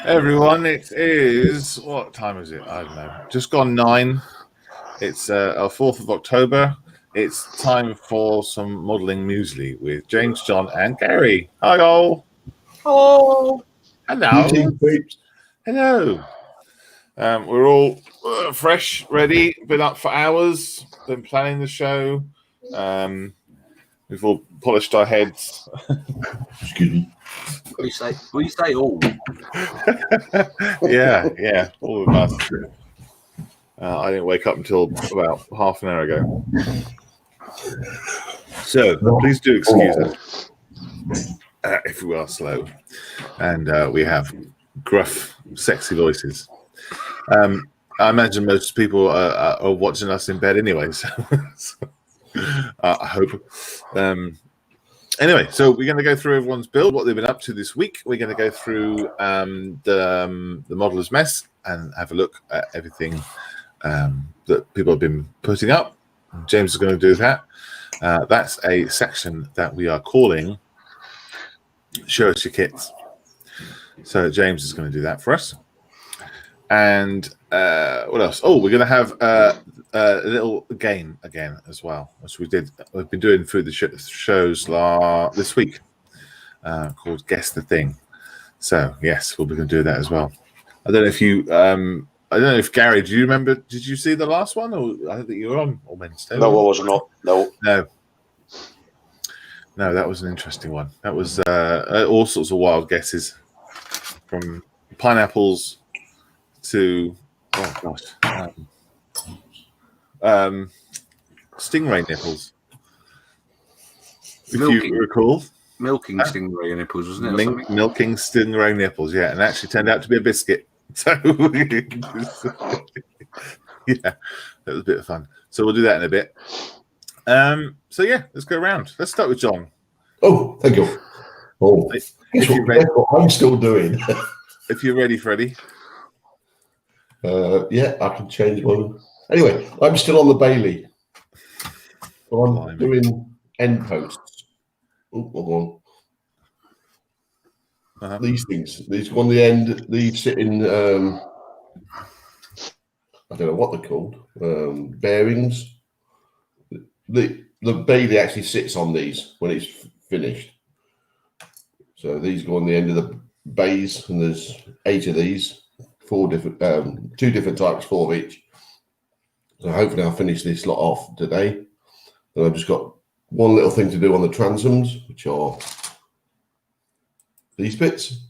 Everyone, it is, what time is it? I don't know. Just gone 9. It's our 4th of October. It's time for some modelling muesli with James, John, and Gary. Hi, all. Hello. Hello. Hello. We're all fresh, ready, been up for hours, been planning the show. We've all polished our heads. Excuse me. Will you say all? yeah, all of us. I didn't wake up until about half an hour ago. So please do excuse us if we are slow. And we have gruff, sexy voices. I imagine most people are watching us in bed anyway, so I hope. Anyway, so we're going to go through everyone's build, what they've been up to this week. We're going to go through the modeler's mess and have a look at everything that people have been putting up. James is going to do that. That's a section that we are calling Show Us Your Kits. So James is going to do that for us. And what else? Oh, we're going to have a little game again as well, as we've been doing through the shows this week, called Guess the Thing. So yes, we'll be going to do that as well. I don't know if you, I don't know if Gary, do you remember? Did you see the last one? Or I don't think you were on Wednesday. No, I was not. No, that was an interesting one. That was all sorts of wild guesses, from pineapples to stingray nipples. If you recall, milking stingray nipples, wasn't it? Milking stingray nipples, yeah, and actually turned out to be a biscuit. So yeah, that was a bit of fun. So we'll do that in a bit. So yeah, let's go around. Let's start with John. Oh, thank you. Oh, that's what I'm still doing. If you're ready, Freddie. Yeah, I can change one. Anyway, I'm still on the Bailey. So I'm doing end posts. Oh, hold on. These things. These go on the end. These sit in. I don't know what they're called. Bearings. The Bailey actually sits on these when it's finished. So these go on the end of the bays, and there's 8 of these. 4 different, 2 different types, 4 of each. So hopefully I'll finish this lot off today. Then I've just got one little thing to do on the transoms, which are these bits.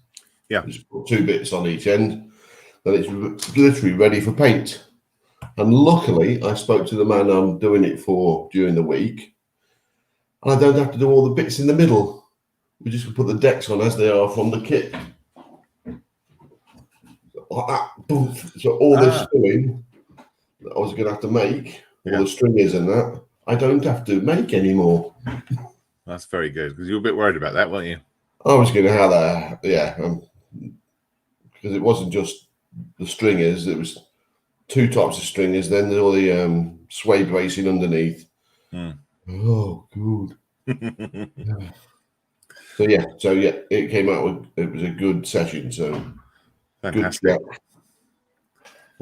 Yeah. Just put 2 bits on each end. Then it's literally ready for paint. And luckily, I spoke to the man I'm doing it for during the week, and I don't have to do all the bits in the middle. We just put the decks on as they are from the kit. Like that, boom. So all the stringing that I was going to have to make, all the stringers and that, I don't have to make anymore. That's very good, because you were a bit worried about that, weren't you? I was going to have that, because it wasn't just the stringers, it was 2 types of stringers, then all the sway bracing underneath. Oh, good. So it came out with, it was a good session. So Fantastic. Good.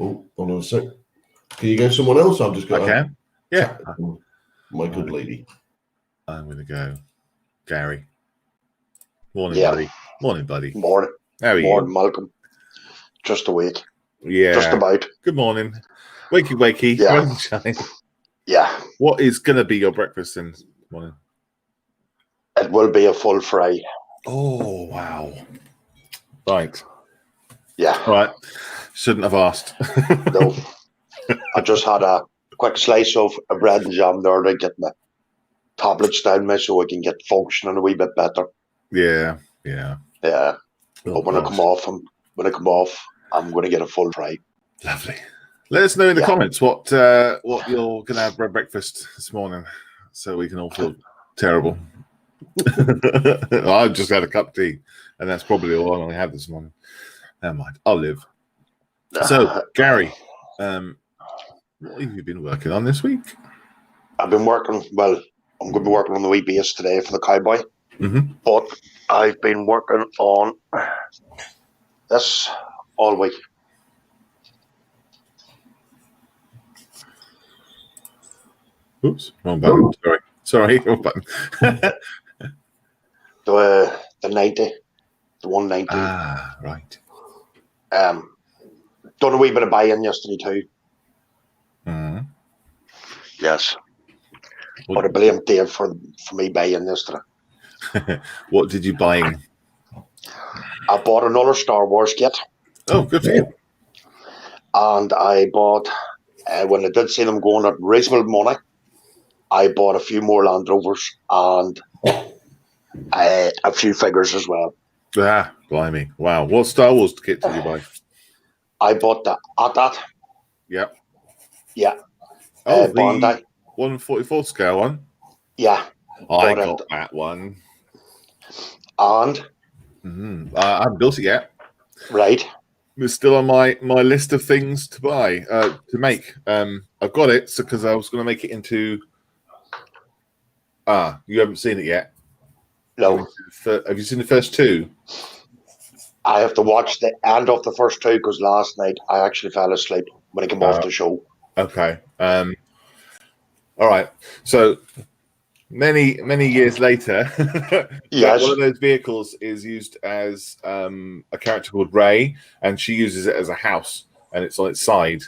Oh, hold on a sec. Can you go someone else? I've just got. I can. Yeah. My good lady. I'm going to go, Gary. Morning, buddy. Morning, buddy. Morning. How are Morning, you? Malcolm. Just awake. Yeah. Just about. Good morning. Wakey, wakey. Yeah. Rise and shine. Yeah. What is going to be your breakfast this morning? It will be a full fry. Oh, wow. Right. Yeah. All right. Shouldn't have asked. No. I just had a quick slice of a bread and jam there to get my tablets down me so I can get functioning a wee bit better. Yeah. Yeah. Oh, but when I come off, I'm going to get a full fry. Lovely. Let us know in the comments what you're going to have for breakfast this morning, so we can all feel terrible. I just had a cup of tea, and that's probably all I only had this morning. Never mind, I'll live. So, Gary, what have you been working on this week? I've been working. Well, I'm going to be working on the wee base today for the cowboy. But I've been working on this all week. Oops, wrong button. Sorry, wrong button. The 90, the 190. Ah, right. Done a wee bit of buy-in yesterday too. Yes. But I blame Dave for me buying yesterday. What did you buy in? I bought another Star Wars kit. Oh, good for you. And I bought, when I did see them going at reasonable money, I bought a few more Land Rovers and a few figures as well. Ah, blimey. Wow. What Star Wars kit did you buy? I bought the AT-AT. Yep. Yeah. Oh, the Bondi. 1/44 scale one? Yeah. I got that one. And? I haven't built it yet. Right. It's still on my list of things to buy, to make. I've got it because I was going to make it into... you haven't seen it yet? No. Have you seen the first 2? I have to watch the end of the first 2 because last night I actually fell asleep when I came off the show. Okay. All right. So many years later, yes. One of those vehicles is used as a character called Ray, and she uses it as a house, and it's on its side.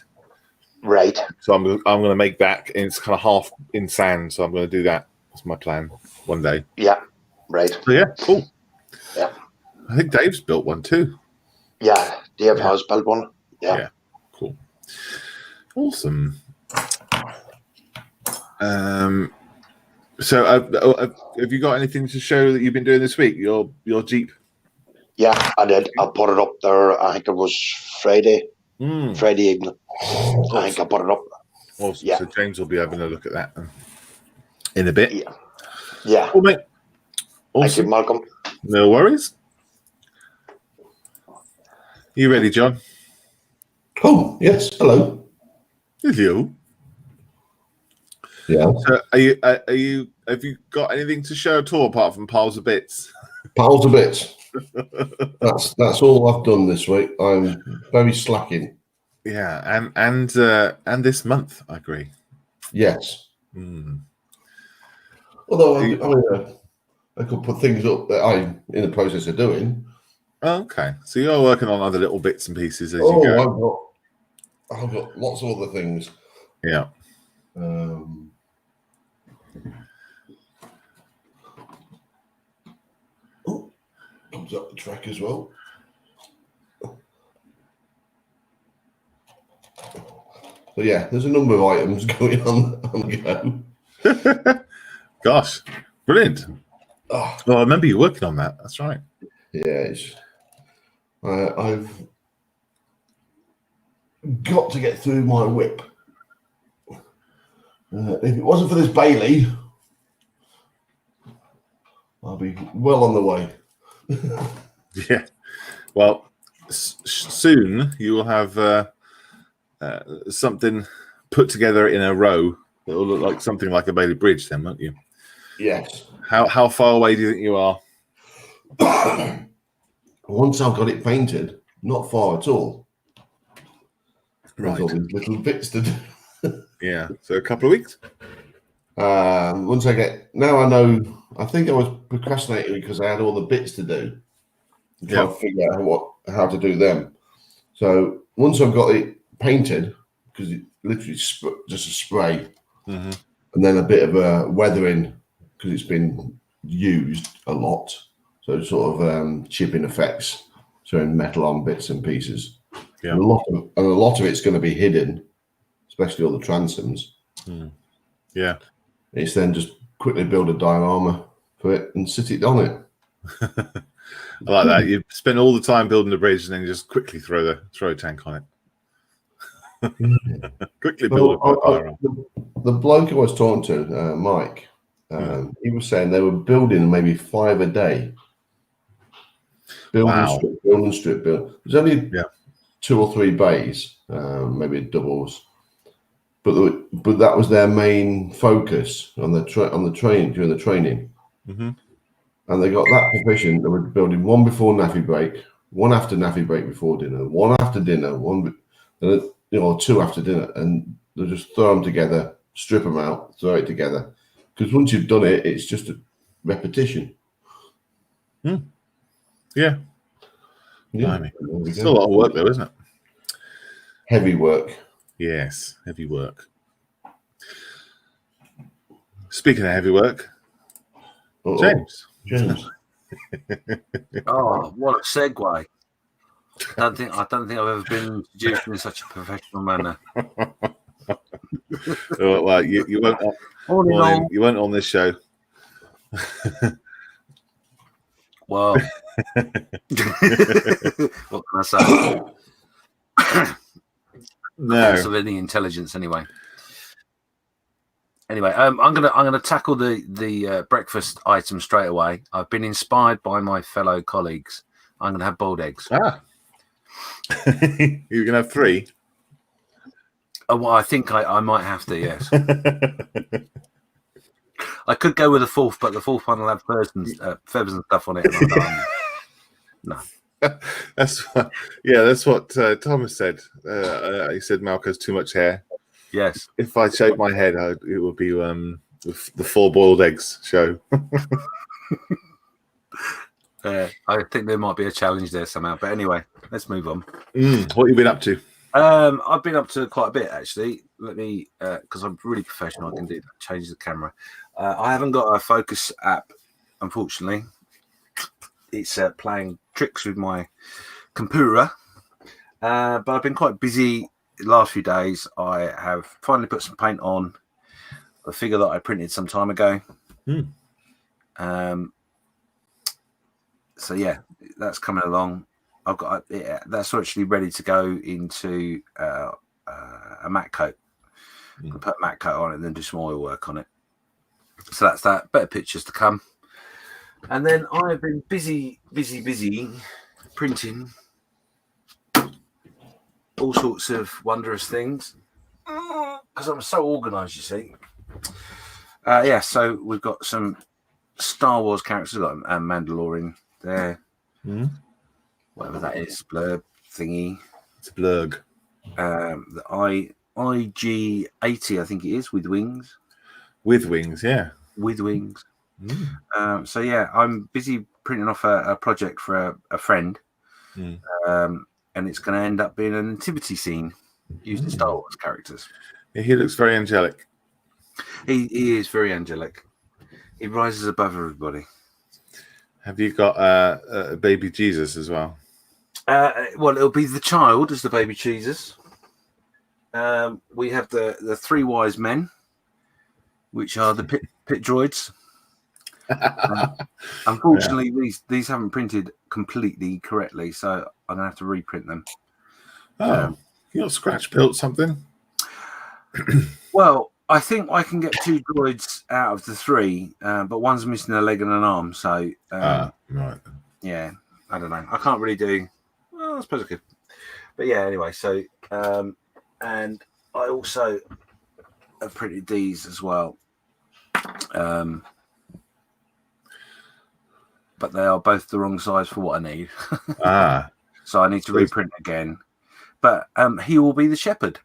Right. So I'm going to make that, and it's kind of half in sand. So I'm going to do that. That's my plan one day. Yeah. Right. So yeah. Cool. Yeah. I think Dave's built one too. Yeah, Dave has built one. Yeah. Cool. Awesome. So have you got anything to show that you've been doing this week? Your Jeep? Yeah, I did. I put it up there. I think it was Friday evening. Awesome. I think I put it up. Awesome. Yeah. So James will be having a look at that in a bit. Yeah. Yeah. Cool, mate. Awesome. Thank you, Malcolm. No worries. You ready, John? Oh, yes. Hello. Hello. Yeah. So have you got anything to show at all apart from piles of bits? Piles of bits. That's all I've done this week. I'm very slacking. Yeah, and this month, I agree. Yes. Although I could put things up that I'm in the process of doing. Okay, so you're working on other little bits and pieces as you go. I've got lots of other things. Yeah. Comes up the track as well. So yeah, there's a number of items going on the go. Gosh, brilliant. Oh, Well, I remember you working on that. That's right. yeah, I've got to get through my whip. If it wasn't for this Bailey, I'll be well on the way. Yeah. Well, soon you will have something put together in a row that will look like something like a Bailey Bridge, then, won't you? Yes. How far away do you think you are? Once I've got it painted, not far at all. There's Right. all these little bits to do. Yeah. So a couple of weeks. Once I know. I think I was procrastinating because I had all the bits to do. Trying to figure out how to do them. So once I've got it painted, because it literally just a spray, and then a bit of a weathering because it's been used a lot. So sort of chipping effects, showing metal on bits and pieces. Yeah. And a lot of it's going to be hidden, especially all the transoms. Yeah. It's then just quickly build a diorama for it and sit it on it. I like that. You spend all the time building the bridge and then you just quickly throw a tank on it. Quickly build a diorama. The bloke I was talking to, Mike, he was saying they were building maybe 5 a day. Build and strip. There's only 2 or 3 bays, maybe doubles, but that was their main focus on the train during the training. And they got that proficient. They were building one before naffy break, one after naffy break before dinner, one after dinner, or 2 after dinner, and they just throw them together, strip them out, throw it together. Because once you've done it, it's just a repetition. Yeah. It's still a lot of work, though, isn't it? Heavy work. Yes, heavy work. Speaking of heavy work, James. Oh, what a segue! I don't think I've ever been introduced in such a professional manner. Well, you weren't on this show. Well, what can I say? No. Of any intelligence, anyway. Anyway, I'm gonna tackle the breakfast item straight away. I've been inspired by my fellow colleagues. I'm gonna have boiled eggs. You're gonna have 3. Oh, well, I think I might have to. Yes. I could go with a 4th, but the 4th one will have feathers and stuff on it. And no. That's what Thomas said. He said Malk has too much hair. Yes. If I shave my head, it would be the 4 boiled eggs show. I think there might be a challenge there somehow. But anyway, let's move on. What have you been up to? I've been up to quite a bit, actually. Let me, because I'm really professional, I can do that. Change the camera. I haven't got a focus app, unfortunately. It's playing tricks with my computer. But I've been quite busy the last few days. I have finally put some paint on the figure that I printed some time ago. So yeah, that's coming along. I've got that's actually ready to go into a matte coat. I'll put a matte coat on it and then do some oil work on it. So that's that. Better pictures to come. And then I've been busy printing all sorts of wondrous things because I'm so organised, you see. So we've got some Star Wars characters. We've got a Mandalorian there. Whatever that is, blurb thingy. It's a blurg. The IG-80, I think it is, with wings. With wings, yeah. With wings. So yeah, I'm busy printing off a project for a friend, and it's going to end up being a nativity scene using Star Wars characters. Yeah, he looks very angelic. He is very angelic. He rises above everybody. Have you got a baby Jesus as well? Well, it'll be the child as the baby Jesus. we have the three wise men, which are the pit droids. Unfortunately, these haven't printed completely correctly, so I'm gonna have to reprint them. Oh, you not scratch built something? Well, I think I can get two droids out of the three, but one's missing a leg and an arm. So, Right. yeah, I don't know. I can't really do. Well, I suppose I could, but yeah. Anyway, so and I also have printed these as well, but they are both the wrong size for what I need. So I need to reprint again. But he will be the shepherd.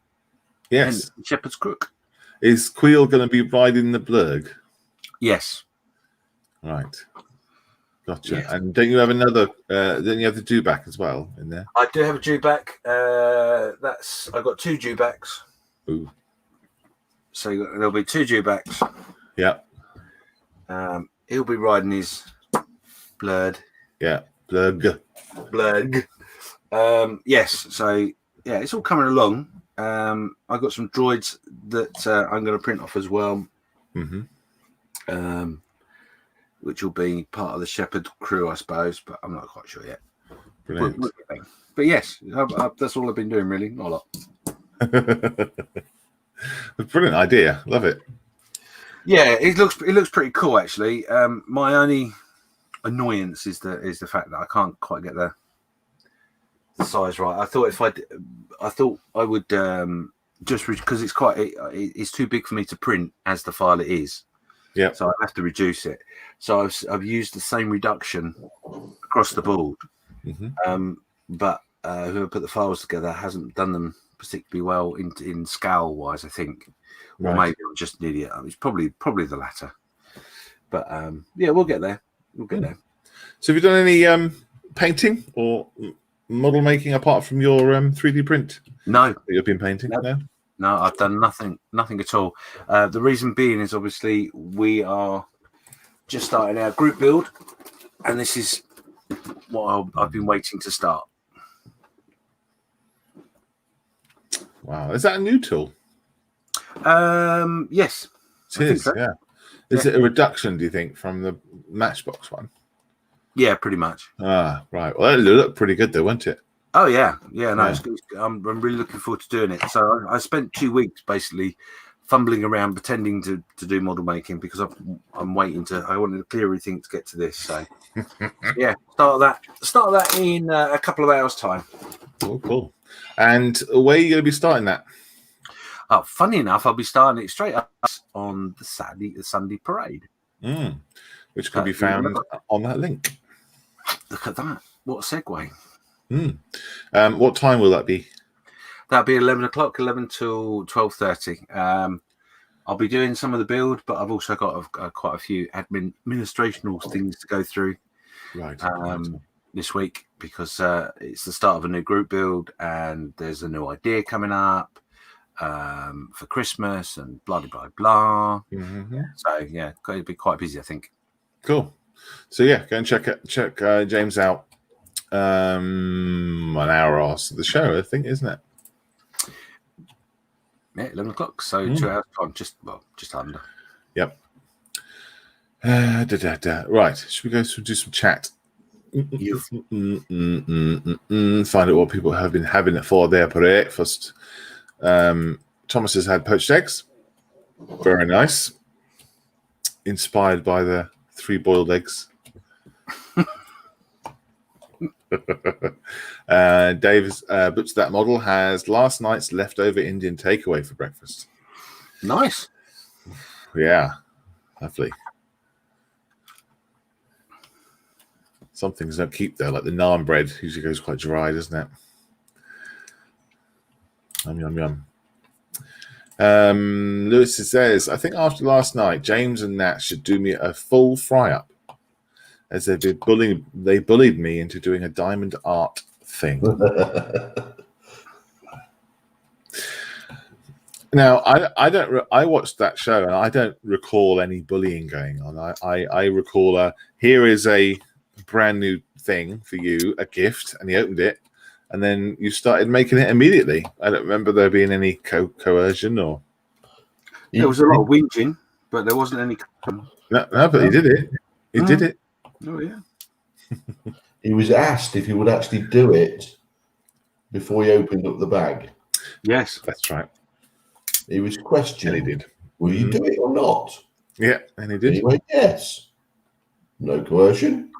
Yes, the shepherd's crook. Is Queel going to be riding the blurg? Yes. Right. Gotcha. Yes. And don't you have another? Don't you have the dewback as well in there? I do have a dewback. I got two dewbacks. Ooh. So there'll be two dewbacks. Yeah. He'll be riding his blurg. Yeah. Blurg. Yes. So yeah, it's all coming along. I've got some droids that I'm going to print off as well. Which will be part of the Shepherd crew, I suppose, but I'm not quite sure yet. Brilliant. But yes, that's all I've been doing, really. Not a lot. Brilliant idea. Love it. Yeah, it looks pretty cool, actually. My only annoyance is the fact that I can't quite get the size right. I thought I would just because it's too big for me to print as the file it is. Yeah. So I have to reduce it. So I've used the same reduction across the board. But whoever put the files together hasn't done them particularly well in scale wise, I think. Or maybe I'm just an idiot. It's probably the latter. But yeah, we'll get there. So have you done any painting or model making apart from your 3D print? No. That you've been painting? No, I've done nothing at all. The reason being is obviously we are just starting our group build, and this is what I've been waiting to start. Wow, is that a new tool? Yes, it is. So. Yeah. Is it a reduction? Do you think from the Matchbox one? Yeah, pretty much. Right. Well, it looked pretty good, though, won't it? Oh yeah. No, I'm really looking forward to doing it. So I spent 2 weeks basically fumbling around, pretending to do model making because I'm waiting I wanted to clear everything to get to this. So yeah, start that in a couple of hours' time. Oh, cool. And where are you going to be starting that? Oh, funny enough, I'll be starting it straight up on the Sunday parade, which can be found on that link. Look at that! What a segue. What time will that be? That'll be 11 o'clock, 11 till 12:30. I'll be doing some of the build, but I've also got quite a few administrational things to go through this week because it's the start of a new group build and there's a new idea coming up for Christmas and blah, blah, blah. So, yeah, going to be quite busy, I think. Cool. So, yeah, go and check James out. An hour after the show, I think, isn't it? Yeah, 11 o'clock. So 2 hours time, just under. Yep. Right. Should we go do some chat? Find out what people have been having for their breakfast. Thomas has had poached eggs. Very nice. Inspired by the 3 boiled eggs. Dave's Butcher That Model has last night's leftover Indian takeaway for breakfast. Nice. Yeah, lovely. Some things don't keep though, like the naan bread usually goes quite dry, doesn't it? Yum. Lewis says, I think after last night, James and Nat should do me a full fry up. As they bullied me into doing a diamond art thing. Now, I watched that show and I don't recall any bullying going on. I recall here is a brand new thing for you, a gift, and he opened it, and then you started making it immediately. I don't remember there being any coercion or. There was a lot of whinging, but there wasn't any. No, but he did it. He did it. Oh yeah. He was asked if he would actually do it before he opened up the bag. Yes, That's right. He was questioned. And he did. Will you do it or not? Yeah, and he did. And he went, yes. No coercion.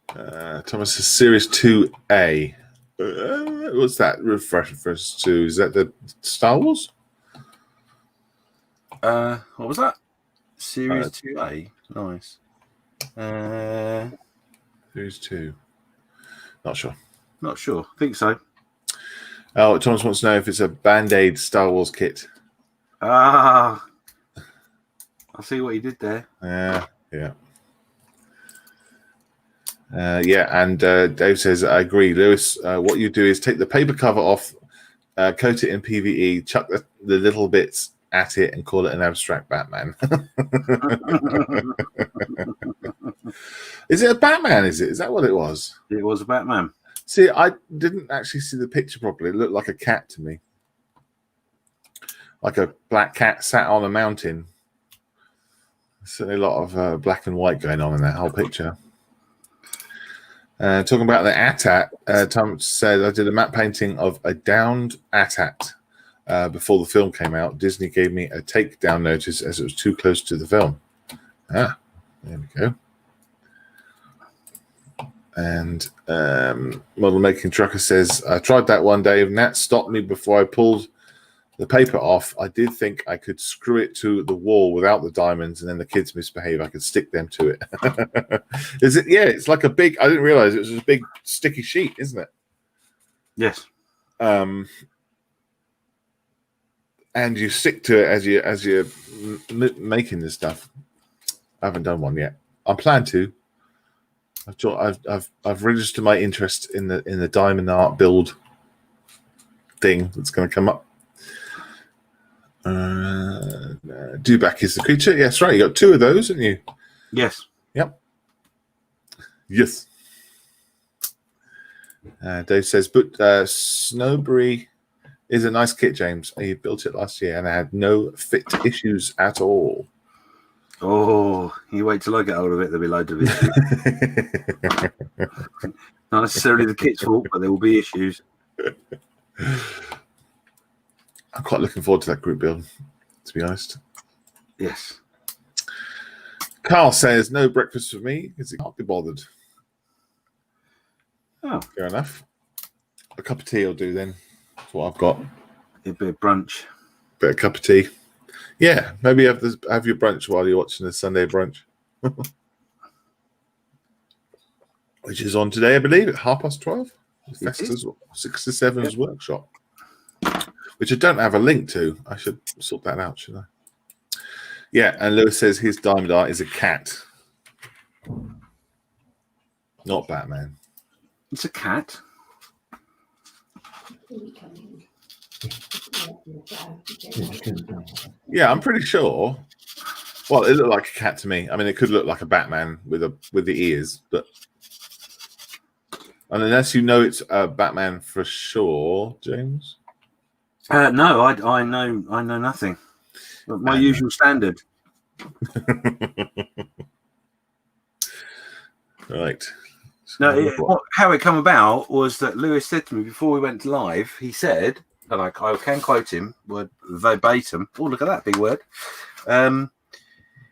Thomas says Series 2A. What's that refers to? Is that the Star Wars? What was that? Series 2A. Nice. Series 2. Not sure. Not sure. Think so. Oh, Thomas wants to know if it's a Band-Aid Star Wars kit. Ah, I see what you did there. Yeah. And Dave says, I agree. Lewis, what you do is take the paper cover off, coat it in PVE, chuck the little bits at it, and call it an abstract Batman. Is it a Batman? Is that what it was? It was a Batman. See, I didn't actually see the picture properly. It looked like a cat to me. Like a black cat sat on a mountain. Certainly a lot of black and white going on in that whole picture. Talking about the AT-AT, Tom said, I did a matte painting of a downed AT-AT before the film came out. Disney gave me a takedown notice as it was too close to the film. There we go. And Model Making Trucker says, I tried that one day. Nat stopped me before I pulled the paper off. I did think I could screw it to the wall without the diamonds, and then the kids misbehave. I could stick them to it. Is it? Yeah, it's like a big. I didn't realize it was a big sticky sheet, isn't it? Yes. And you stick to it as you're making this stuff. I haven't done one yet. I plan to. I've registered my interest in the diamond art build thing that's going to come up. Dewback is the creature. Yes, right. You got two of those, haven't you? Yes. Yep. Yes. Dave says, but Snowberry is a nice kit, James. He built it last year and I had no fit issues at all. Oh, you wait till I get hold of it. There'll be loads of issues. Not necessarily the kit's fault, but there will be issues. I'm quite looking forward to that group build, to be honest. Yes. Carl says, no breakfast for me because he can't be bothered. Oh. Fair enough. A cup of tea will do then. That's what I've got. A bit of brunch. Bit of cup of tea. Yeah, maybe have your brunch while you're watching the Sunday brunch. Which is on today, I believe, at 12:30. Festa's 6 to 7's workshop. Which I don't have a link to. I should sort that out, shouldn't I? Yeah, and Lewis says his diamond art is a cat. Not Batman. It's a cat. Yeah, I'm pretty sure. Well, it looked like a cat to me. I mean, it could look like a Batman with the ears, but unless you know it's a Batman for sure, James. No, I know nothing. My usual standard. Right. No, how it come about was that Lewis said to me before we went live. He said, and I can quote him word verbatim. Oh, look at that big word.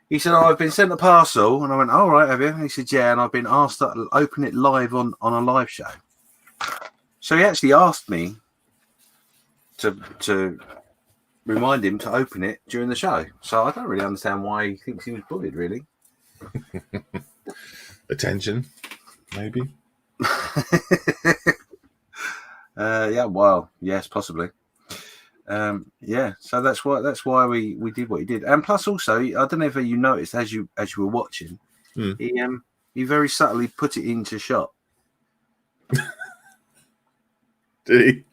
He said, "Oh, I've been sent a parcel," and I went, "All right, have you?" And he said, "Yeah," and I've been asked to open it live on a live show. So he actually asked me to remind him to open it during the show. So I don't really understand why he thinks he was bullied, really. Attention, maybe. Yeah, well, yes, possibly. Yeah, so that's why we did what he did, and plus also, I don't know if you noticed as you were watching, he very subtly put it into shot. Did he?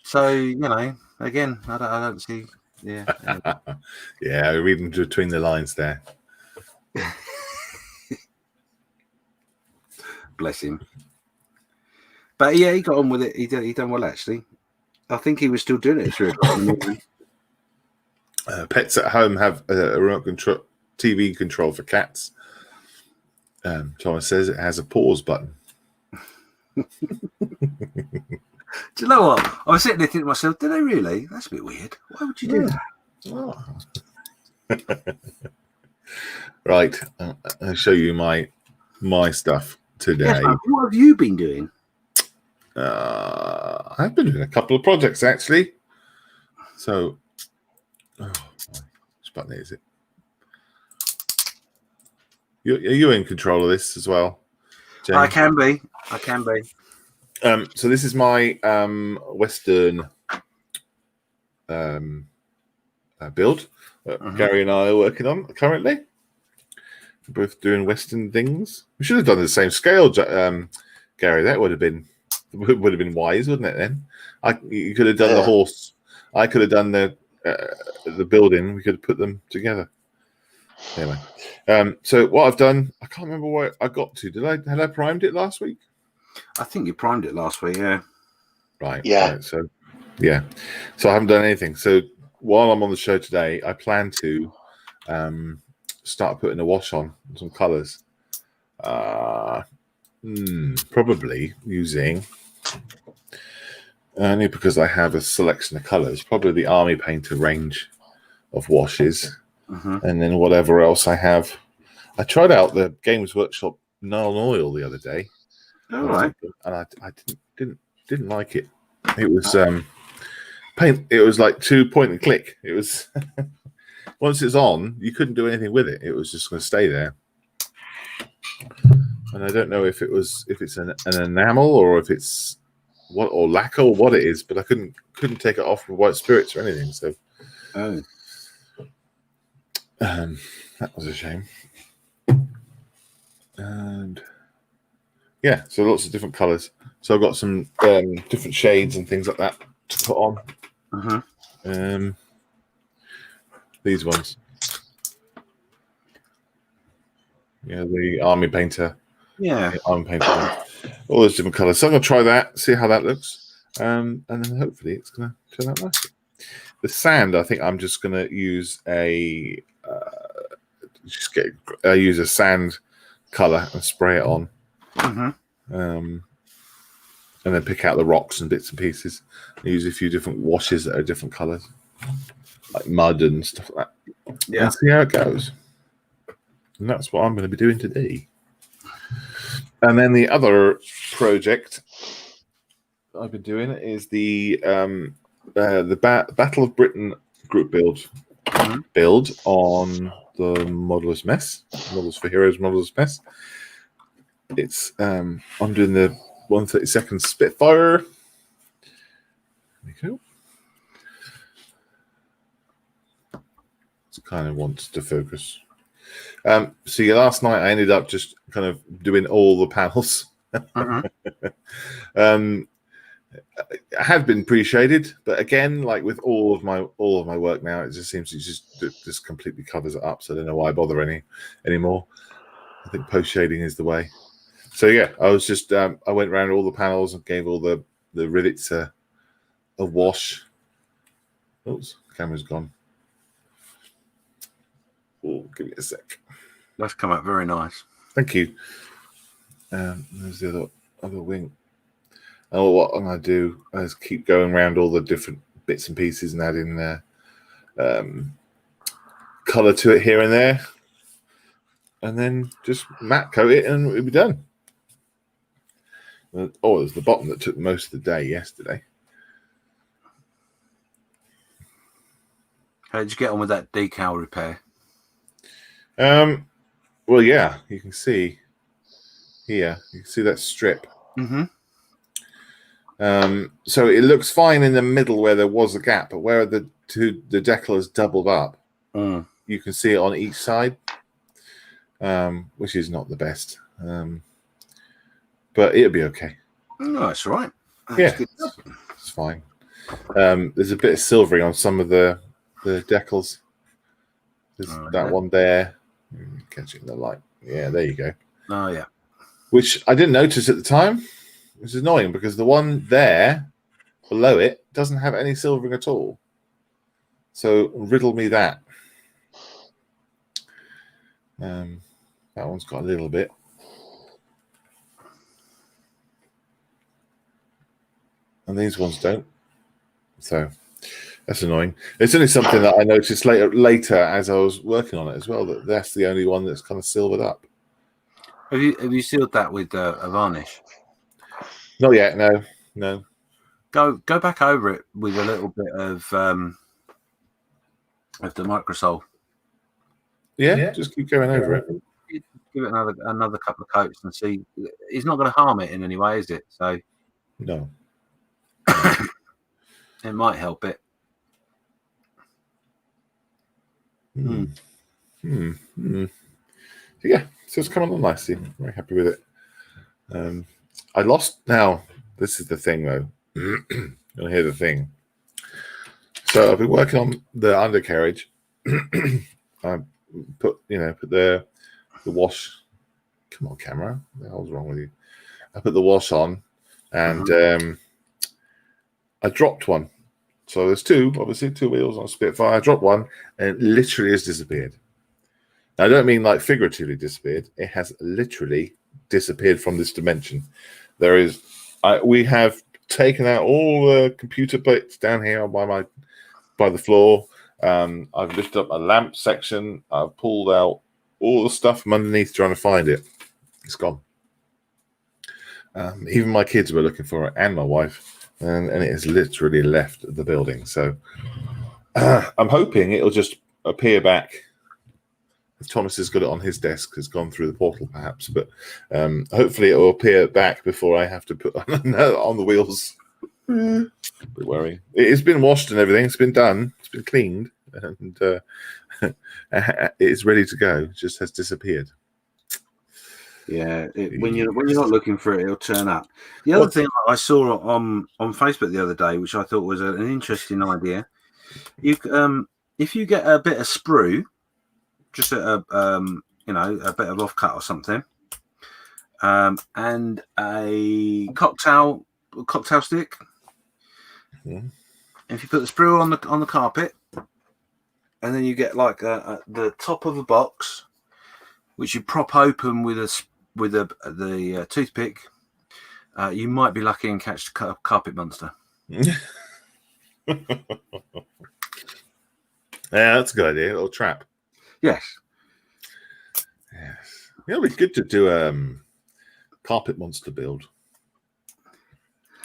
So again, I don't see. Yeah, yeah, reading between the lines there. Bless him. But yeah, he got on with it. He done well actually. I think he was still doing it at 3 o'clock in the morning. Pets at home have a remote control TV control for cats. Thomas says it has a pause button. Do you know what? I was sitting there thinking to myself, do they really? That's a bit weird. Why would you do that? Oh. Right, I'll show you my stuff today. Yes, mate, what have you been doing? I've been doing a couple of projects actually. So, which button is it? Are you in control of this as well, Jenny? I can be. So this is my Western build that Gary and I are working on currently. We're both doing Western things. We should have done the same scale, Gary. That would have been wise, wouldn't it? Then you could have done the horse. I could have done the building. We could have put them together. Anyway, so what I've done, I can't remember where I got to. Had I primed it last week? I think you primed it last week, yeah. Right. Yeah. Right, so I haven't done anything. So while I'm on the show today, I plan to start putting a wash on some colours. Probably using, only because I have a selection of colours, probably the Army Painter range of washes. And then whatever else I have. I tried out the Games Workshop Nylon Oil the other day. All right. And I didn't like it. It was paint. It was like 2 point and click. It was once it's on, you couldn't do anything with it. It was just going to stay there. And I don't know if it's an enamel or if it's or lacquer or what it is, but I couldn't take it off with white spirits or anything. So. That was a shame. And yeah, so lots of different colours. So I've got some different shades and things like that to put on. These ones. Yeah, the Army Painter. Yeah. The Army Painter. All those different colours. So I'm going to try that, see how that looks. And then hopefully it's going to turn out nicely. The sand, I think I'm just going to use use a sand color and spray it on, and then pick out the rocks and bits and pieces. I use a few different washes that are different colors, like mud and stuff like that. Yeah, and see how it goes. And that's what I'm going to be doing today. And then the other project I've been doing is the Battle of Britain group build on the Modeller's Mess, Models for Heroes Modeller's Mess. It's I'm doing the 132nd Spitfire. There we go. It kind of wants to focus. So last night I ended up just kind of doing all the panels. I have been pre-shaded, but again, like with all of my work now, it just seems to just completely covers it up. So I don't know why I bother anymore. I think post shading is the way. So yeah, I was just I went around all the panels and gave all the rivets a wash. Oops, camera's gone. Oh, give me a sec. That's come out very nice. Thank you. There's the other wing. Oh, what I'm going to do is keep going around all the different bits and pieces and adding colour to it here and there. And then just matte coat it and it'll be done. Oh, it was the bottom that took most of the day yesterday. How did you get on with that decal repair? Well, yeah, you can see here. You can see that strip. So it looks fine in the middle where there was a gap, but where the decal is doubled up, you can see it on each side, which is not the best. But it'll be okay. No, that's right. That's it's fine. There's a bit of silvering on some of the decals. There's that one there. Catching the light. Yeah, there you go. Oh, yeah. Which I didn't notice at the time. which is annoying because the one there below it doesn't have any silvering at all. So riddle me that. That one's got a little bit. And these ones don't. So that's annoying. It's only something that I noticed later as I was working on it as well, that's the only one that's kind of silvered up. Have you sealed that with a varnish? Not yet, no. Go back over it with a little bit of the microsol. Yeah, just keep going over it. Give it another couple of coats and see. It's not going to harm it in any way, is it? So no. It might help it. Yeah, so it's coming on nicely. I'm very happy with it. I lost. Now, this is the thing, though. You'll hear the thing. So I've been working on the undercarriage. I put the wash. Come on, camera. What the hell's wrong with you? I put the wash on, and I dropped one. So there's obviously two wheels on a Spitfire. I dropped one, and it literally has disappeared. Now, I don't mean like figuratively disappeared. It has literally disappeared from this dimension. We have taken out all the computer bits down here by the floor. I've lifted up my lamp section. I've pulled out all the stuff from underneath trying to find it. It's gone. Even my kids were looking for it, and my wife, and it has literally left the building. So I'm hoping it'll just appear back. Thomas has got it on his desk, has gone through the portal perhaps, but hopefully it will appear back before I have to put on the wheels. A bit worrying. It's been washed and everything. It's been done. It's been cleaned, and it's ready to go. It just has disappeared. Yeah, when you're not looking for it, it'll turn up. The other thing I saw on Facebook the other day, which I thought was an interesting idea, if you get a bit of sprue, just a bit of offcut or something, and a cocktail stick. Mm-hmm. If you put the sprue on the carpet, and then you get like the top of a box, which you prop open with the toothpick, you might be lucky and catch the carpet monster. Yeah, that's a good idea. A little trap. Yes. It'll be good to do carpet monster build.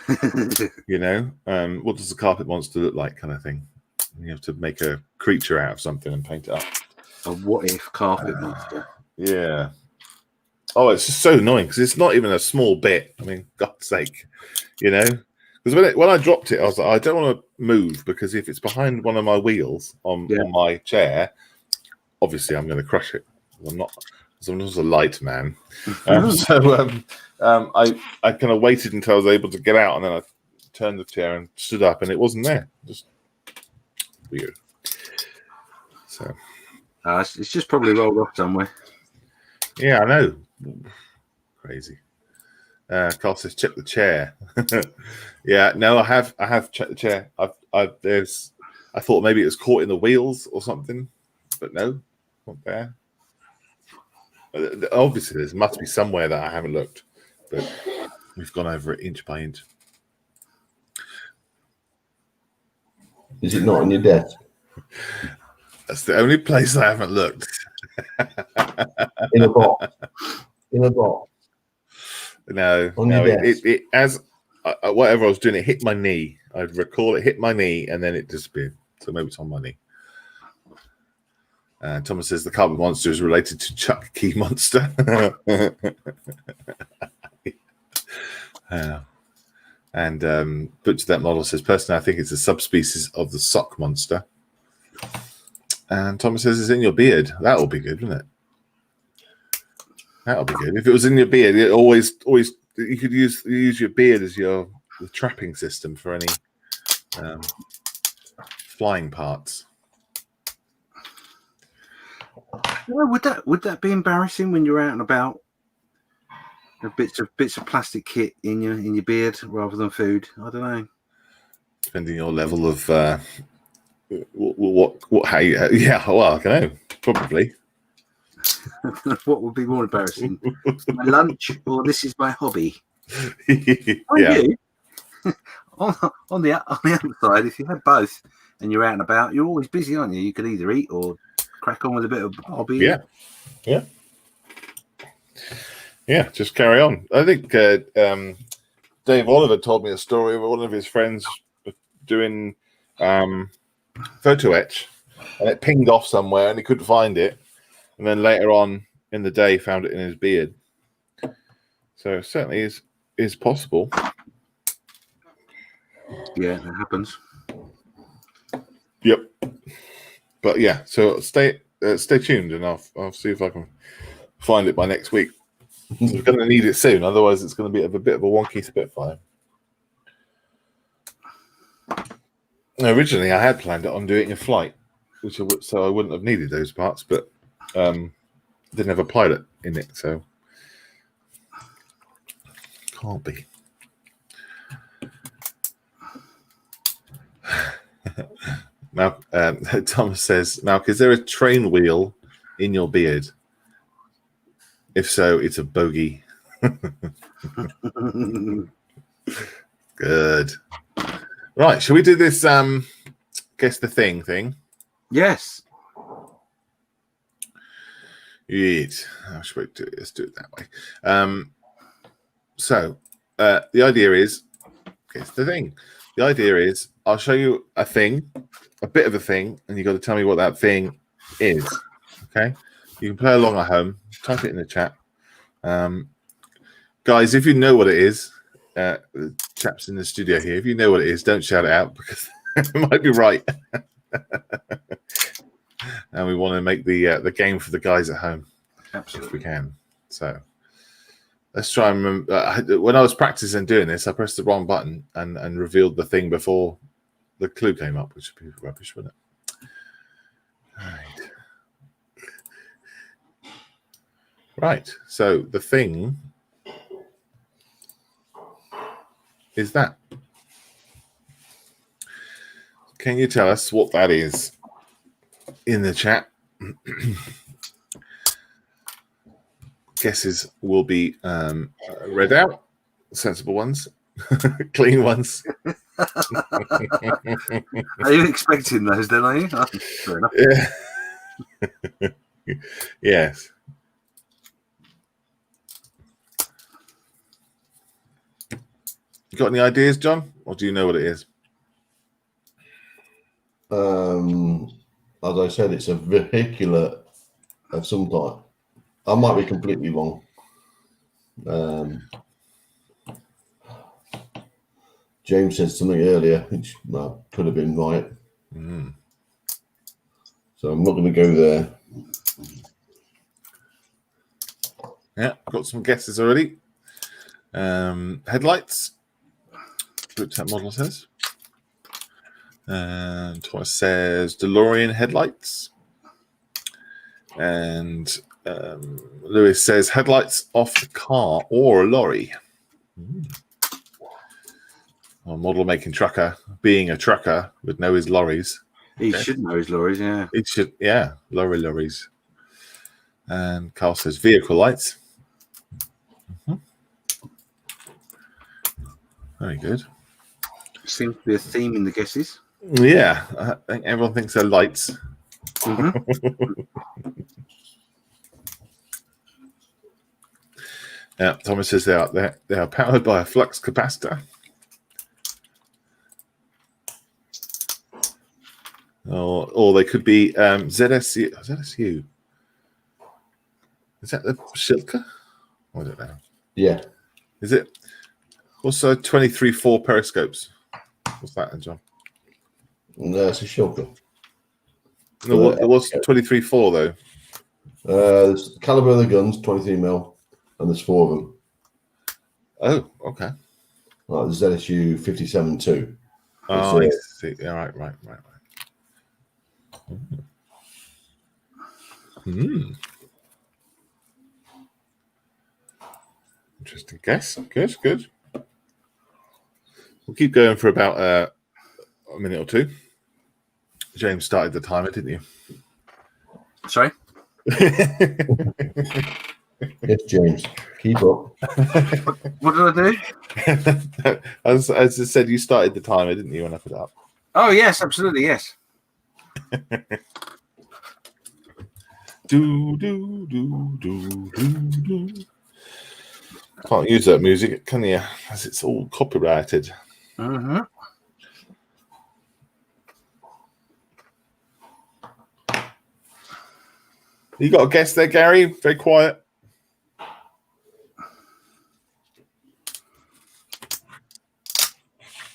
What does the carpet monster look like, kind of thing. You have to make a creature out of something and paint it up. A what if carpet monster? Yeah. Oh, it's just so annoying because it's not even a small bit. I mean, God's sake, because when I dropped it, I was like, I don't want to move because if it's behind one of my wheels on my chair, obviously I'm going to crush it. I'm not a light man, I kind of waited until I was able to get out, and then I turned the chair and stood up, and it wasn't there. Just weird. So it's just probably rolled off somewhere. Yeah, I know. Crazy. Carl says check the chair. Yeah, no, I have checked the chair. I thought maybe it was caught in the wheels or something, but no, not there. Obviously, there must be somewhere that I haven't looked, but we've gone over it inch by inch. Is it not on your desk? That's the only place I haven't looked. In a box. No. It as whatever I was doing, it hit my knee. I recall it hit my knee and then it disappeared. So maybe it's on my knee. Thomas says the carpet monster is related to Chuck Key Monster. And Butcher That Model says, personally, I think it's a subspecies of the sock monster. And Thomas says it's in your beard. That'll be good, wouldn't it? That'll be good. If it was in your beard, it always you could use your beard as the trapping system for any flying parts. Well, would that be embarrassing when you're out and about bits of plastic kit in your beard rather than food. I don't know. Depending on your level of how you, yeah. Well, I don't know. Probably. What would be more embarrassing, my lunch or this is my hobby? Yeah. On the other side, if you had both and you're out and about, you're always busy, aren't you? You could either eat or crack on with a bit of hobby. Yeah. Just carry on. I think Dave Oliver told me a story of one of his friends doing photo etch, and it pinged off somewhere, and he couldn't find it, and then later on in the day found it in his beard. So it certainly is possible. Yeah, it happens. Yep. But yeah, so stay tuned, and I'll see if I can find it by next week. We're going to need it soon, otherwise it's going to be a bit of a wonky Spitfire. Originally, I had planned on doing a flight, so I wouldn't have needed those parts, but didn't have a pilot in it, so can't be. Now, Thomas says, Malk, is there a train wheel in your beard? If so, it's a bogey. Good. Right, shall we do this guess the thing? Yes. Yes. Let's do it that way. So the idea is, guess the thing. The idea is I'll show you a thing, a bit of a thing, and you've got to tell me what that thing is. Okay? You can play along at home. Type it in the chat. Guys, if you know what it is, the chaps in the studio here, if you know what it is, don't shout it out because it might be right. And we want to make the game for the guys at home. Absolutely. If we can. So let's try and remember. When I was practicing doing this, I pressed the wrong button and revealed the thing before the clue came up, which would be rubbish, wouldn't it? Right. So the thing is that. Can you tell us what that is in the chat? Guesses will be read out. Sensible ones. Clean ones. Are you expecting those then, are you? Fair enough. Yeah. Yes. You got any ideas, John? Or do you know what it is? As I said, it's a vehicular of some type. I might be completely wrong. James said something earlier, which could have been right. So I'm not going to go there. Yeah, I've got some guesses already. Headlights. Which that model says. And Thomas says DeLorean headlights. And Lewis says headlights off the car or a lorry. Well, model making trucker, being a trucker, would know his lorries. He should know his lorries, yeah. It should, yeah, lorries. And Carl says vehicle lights. Very good. Seems to be a theme in the guesses. Yeah, I think everyone thinks they're lights. Yeah, Thomas says they are powered by a flux capacitor. Or they could be ZSU. ZSU. Is that the Shilka? I don't know. Yeah. Is it? Also 23.4 periscopes. What's that, John? No, it's a shotgun. No, it was 23.4 though. The caliber of the guns 23mm, and there's 4 of them. Oh, okay. Like the ZSU 57-2. Oh, I see. Yeah, right. Interesting guess. Good, good. We'll keep going for about a minute or two. James started the timer, didn't you? Sorry? Yes, James. Keep up. What did I do? As I said, you started the timer, didn't you, when I put it up? Oh, yes, absolutely, yes. Do, do, do, do, do, do. Can't use that music, can you? As it's all copyrighted. Mm-hmm. You got a guess there, Gary? Very quiet.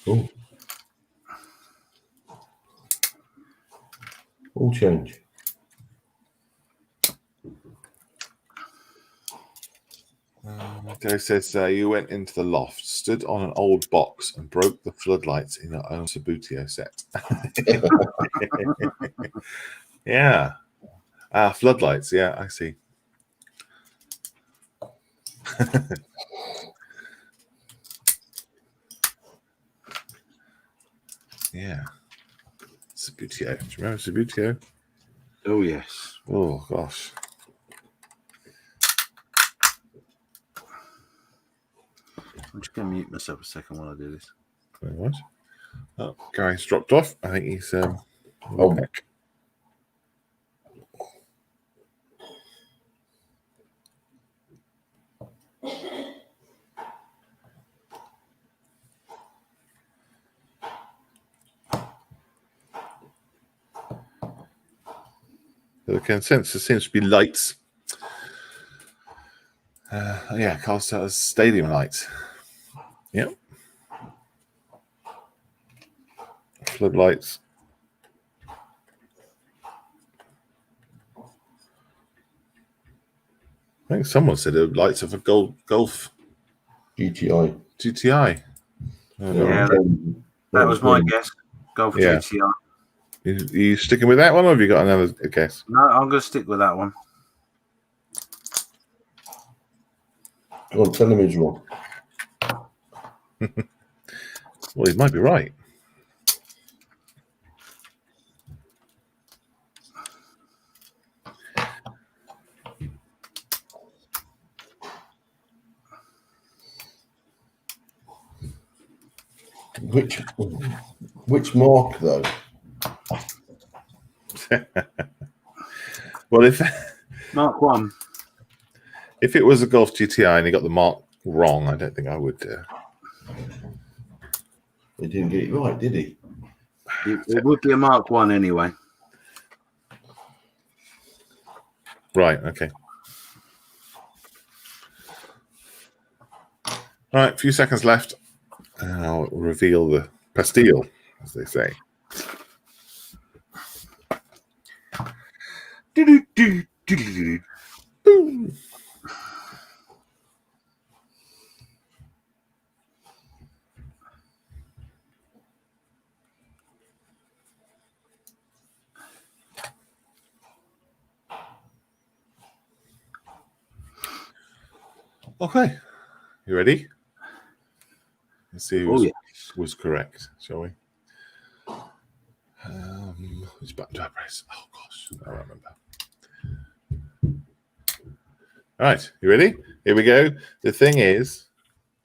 Oh. All change. Gary says you went into the loft, stood on an old box, and broke the floodlights in your own Sabutio set. Yeah. Floodlights. Yeah, I see. Yeah. Sabutio. Do you remember Sabutio? Oh, yes. Oh, gosh. I'm just going to mute myself a second while I do this. Very much. Oh, Gary's dropped off. I think he's back. The consensus seems to be lights. Yeah, Carl Starter's stadium lights. Yep. Floodlights. I think someone said the lights of a golf GTI. GTI. Yeah, that was my guess. Golf Yeah. GTI. Are you sticking with that one, or have you got another guess? No, I'm going to stick with that one. Go on, tell him he's wrong. Well, he might be right. Which mark though? Well, Mark 1. if it was a Golf GTI and he got the mark wrong, I don't think I would. He didn't get it right, did he? It would be a Mark 1 anyway. Right. Okay. All right. A few seconds left. And I'll reveal the pastille, as they say. Boom. Okay. You ready? Let's see who was correct, shall we? Which button do I press? Oh, gosh. I don't remember. All right. You ready? Here we go. The thing is...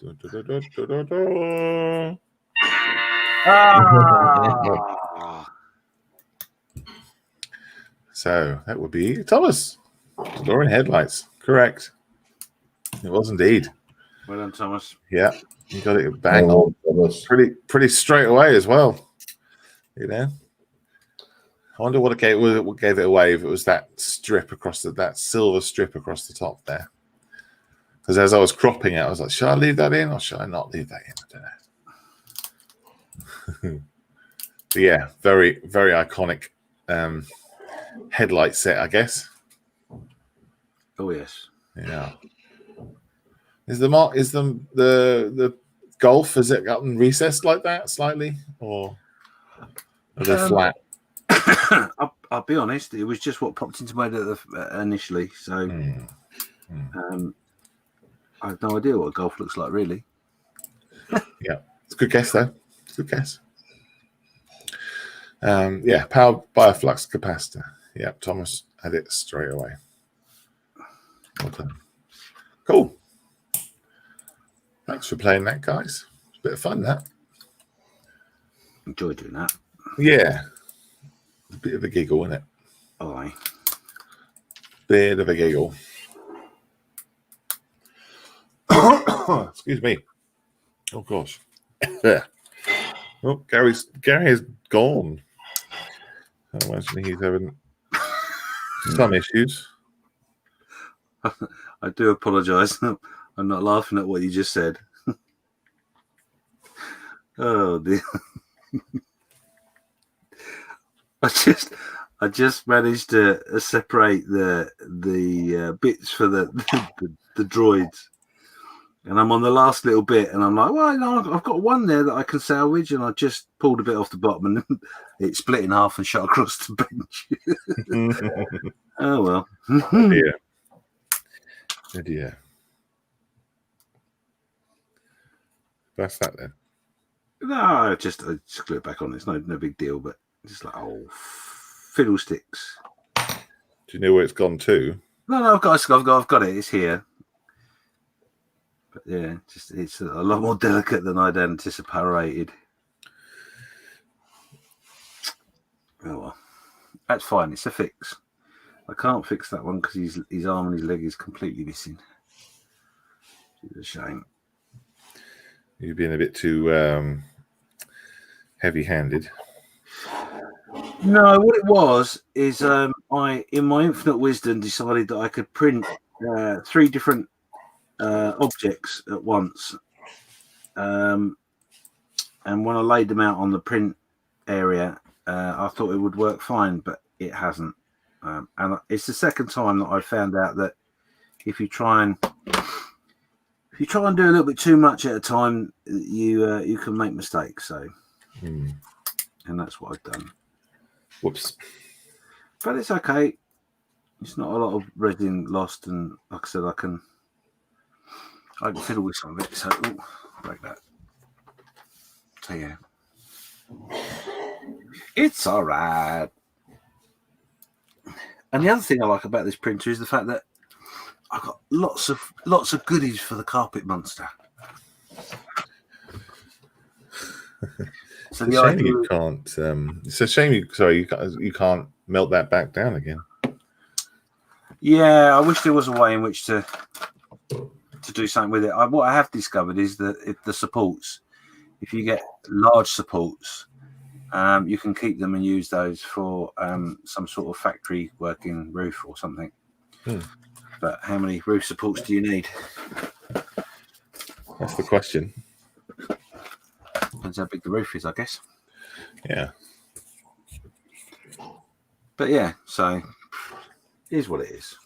So that would be Thomas. Gloring headlights. Correct. It was indeed. Well done, Thomas. Yeah. You got it bang on. Pretty straight away as well. You know? I wonder what gave it away if it was that strip across that silver strip across the top there. Because as I was cropping it, I was like, should I leave that in or should I not leave that in? I don't know. But yeah, very, very iconic headlight set, I guess. Oh yes. Yeah. Is the Golf, has it gotten recessed like that slightly? Or are they flat? I'll be honest, it was just what popped into my head initially. So I have no idea what a golf looks like, really. Yeah, it's a good guess though. It's a good guess. Yeah, powered by a flux capacitor. Yeah, Thomas had it straight away. Well done. Cool. Thanks for playing that, guys. It's a bit of fun, that. Enjoy doing that. Yeah. It's a bit of a giggle, isn't it? Aye. Bit of a giggle. Excuse me. Oh gosh. Oh, Gary is gone. I imagine he's having some issues. I do apologise. I'm not laughing at what you just said. Oh dear. I just managed to separate the bits for the droids, and I'm on the last little bit, and I'm like, well, no, I've got one there that I can salvage, and I just pulled a bit off the bottom, and it split in half and shot across the bench. Oh well. Oh dear. Oh dear. That's that then. No, I just glue it back on. It's no big deal, but just like, oh, fiddlesticks. Do you know where it's gone to? No, I've got it. It's here. But yeah, it's a lot more delicate than I'd anticipated. Oh well, that's fine. It's a fix. I can't fix that one because his arm and his leg is completely missing. It's a shame. You've been a bit too heavy-handed. No, what it was is I, in my infinite wisdom, decided that I could print 3 different objects at once. And when I laid them out on the print area, I thought it would work fine, but it hasn't. And it's the second time that I found out that if you try and do a little bit too much at a time, you can make mistakes. So, and that's what I've done. Whoops. But it's okay. It's not a lot of resin lost, and like I said, I can fiddle with some of it. So, break that. So yeah, it's all right. And the other thing I like about this printer is the fact that I've got lots of goodies for the carpet monster. So It's a shame you can't. It's a shame you can't melt that back down again. Yeah, I wish there was a way in which to do something with it. What I have discovered is that if the supports, if you get large supports, you can keep them and use those for some sort of factory working roof or something. But how many roof supports do you need? That's the question. Depends how big the roof is, I guess. Yeah. But yeah, so it is what it is.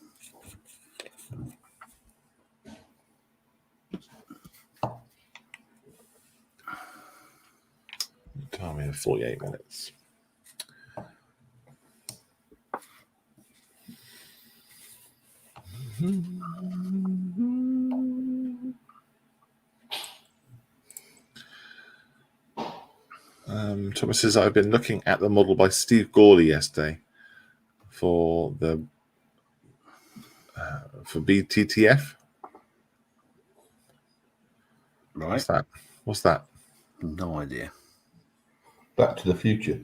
Time in 48 minutes. Thomas says, I've been looking at the model by Steve Gawley yesterday for the for BTTF. Right. What's that? No idea. Back to the Future.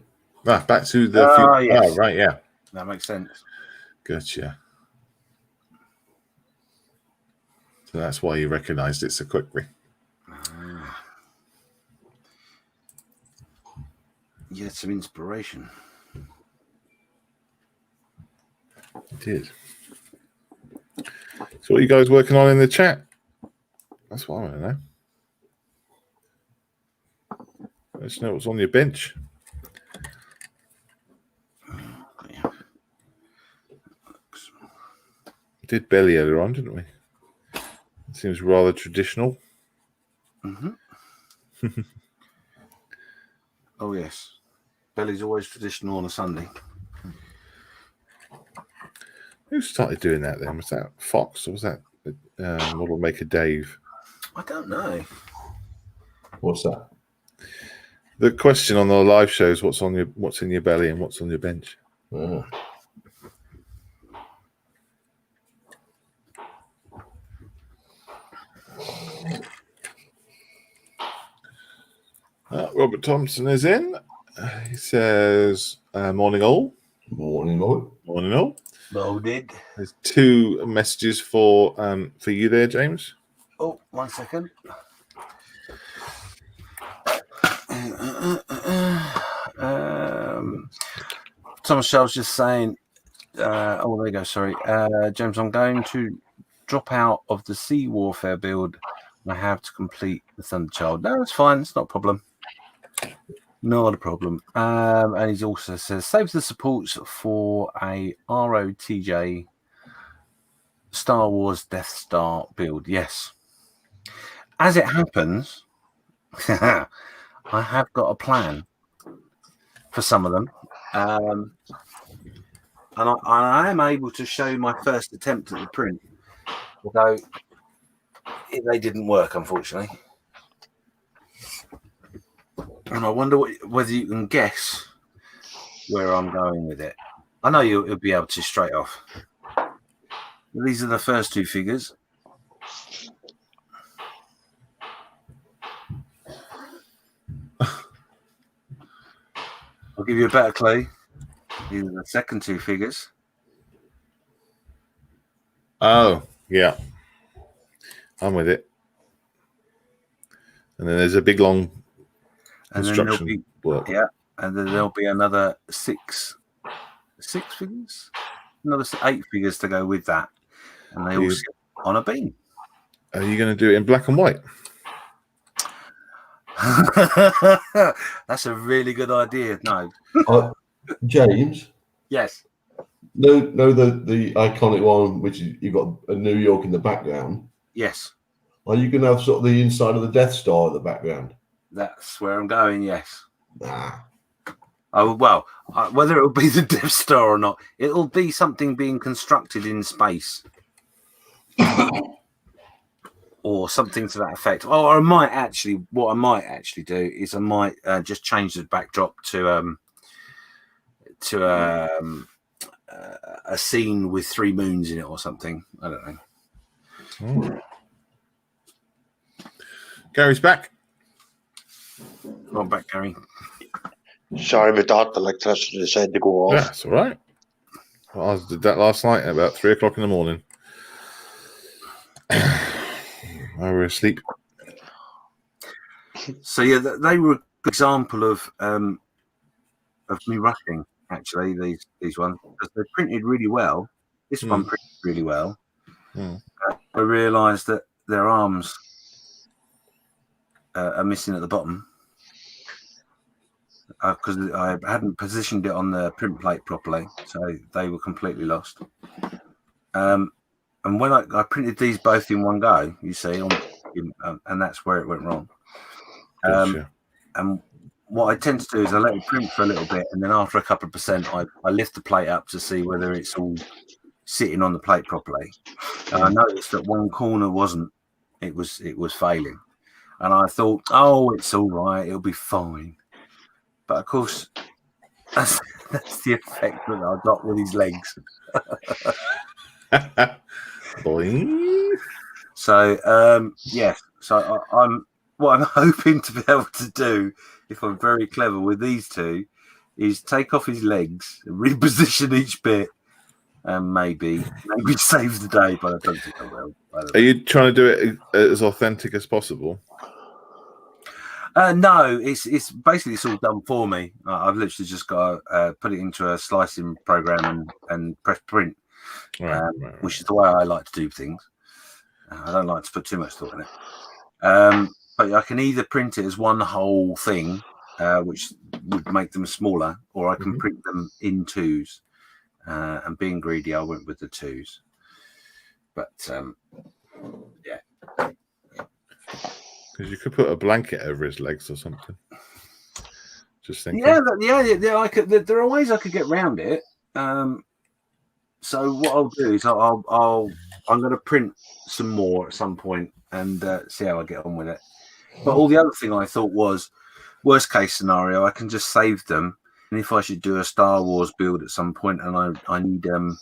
Ah, Back to the Future. Yes. Oh, right, yeah. That makes sense. Gotcha. So that's why you recognised it so quickly. You had some inspiration. It did. So what are you guys working on in the chat? That's what I want to know. Let's know what's on your bench. We did belly earlier on, didn't we? It seems rather traditional. Oh yes, belly's always traditional on a Sunday. Who started doing that then? Was that Fox or was that model maker Dave? I don't know. What's that? The question on the live shows: what's in your belly and what's on your bench? Ah. Robert Thompson is in. He says, "Morning all." Morning, Lloyd. Morning all. Loaded. There's 2 messages for you there, James. Oh, 1 second. Thomas Shell's just saying, there you go, sorry. James, I'm going to drop out of the Sea Warfare build and I have to complete the Thunderchild. No, it's fine. It's not a problem. Not a problem. And he also says, save the supports for a ROTJ Star Wars Death Star build. Yes. As it happens, I have got a plan for some of them. And I am able to show my first attempt at the print, although they didn't work, unfortunately. And I wonder whether you can guess where I'm going with it. I know you'll be able to straight off. These are the first 2 figures. I'll give you a better clue. These are the second 2 figures. Oh, yeah. I'm with it. And then there's a big long construction work. Yeah, and then there'll be another 6 figures? Another 8 figures to go with that. And they all sit on a beam. Are you going to do it in black and white? That's a really good idea. No. James? Yes. No, the iconic one, which is, you've got a New York in the background. Yes. Are you going to have sort of the inside of the Death Star at the background? That's where I'm going, yes. Nah. Oh, well, whether it'll be the Death Star or not, it'll be something being constructed in space. Or something to that effect. Or I might actually, what I might actually do is I might just change the backdrop to a scene with 3 moons in it or something. I don't know. Oh. Gary's back. Come on back, Gary. Sorry about that. The electricity decided to go off. Yeah, that's all right. Well, I did that last night at about 3 o'clock in the morning. I were asleep. So yeah, they were a good example of me rushing. Actually, these ones, because they printed really well. This one printed really well. I realised that their arms are missing at the bottom because I hadn't positioned it on the print plate properly, so they were completely lost. And when I printed these both in one go, you see, and that's where it went wrong. Gotcha. And what I tend to do is I let it print for a little bit, and then after a couple of percent, I lift the plate up to see whether it's all sitting on the plate properly. And I noticed that one corner wasn't. It was failing, and I thought, oh, it's all right, it'll be fine. But of course, that's the effect that I got with his legs. Boing. So yes, so I'm hoping to be able to do, if I'm very clever with these 2, is take off his legs, reposition each bit, and maybe save the day. But I don't think I will. Are you trying to do it as authentic as possible? No, it's basically it's all done for me. I've literally just got to put it into a slicing program and press print, Right. which is the way I like to do things. I don't like to put too much thought in it. But I can either print it as one whole thing, which would make them smaller, or I can print them in 2s. And being greedy, I went with the 2s. But yeah. Because you could put a blanket over his legs or something. Just thinking. Yeah. I could. There are ways I could get around it. So what I'll do is I'll I'm going to print some more at some point and see how I get on with it. But all the other thing I thought was, worst case scenario, I can just save them. And if I should do a Star Wars build at some point, and I need a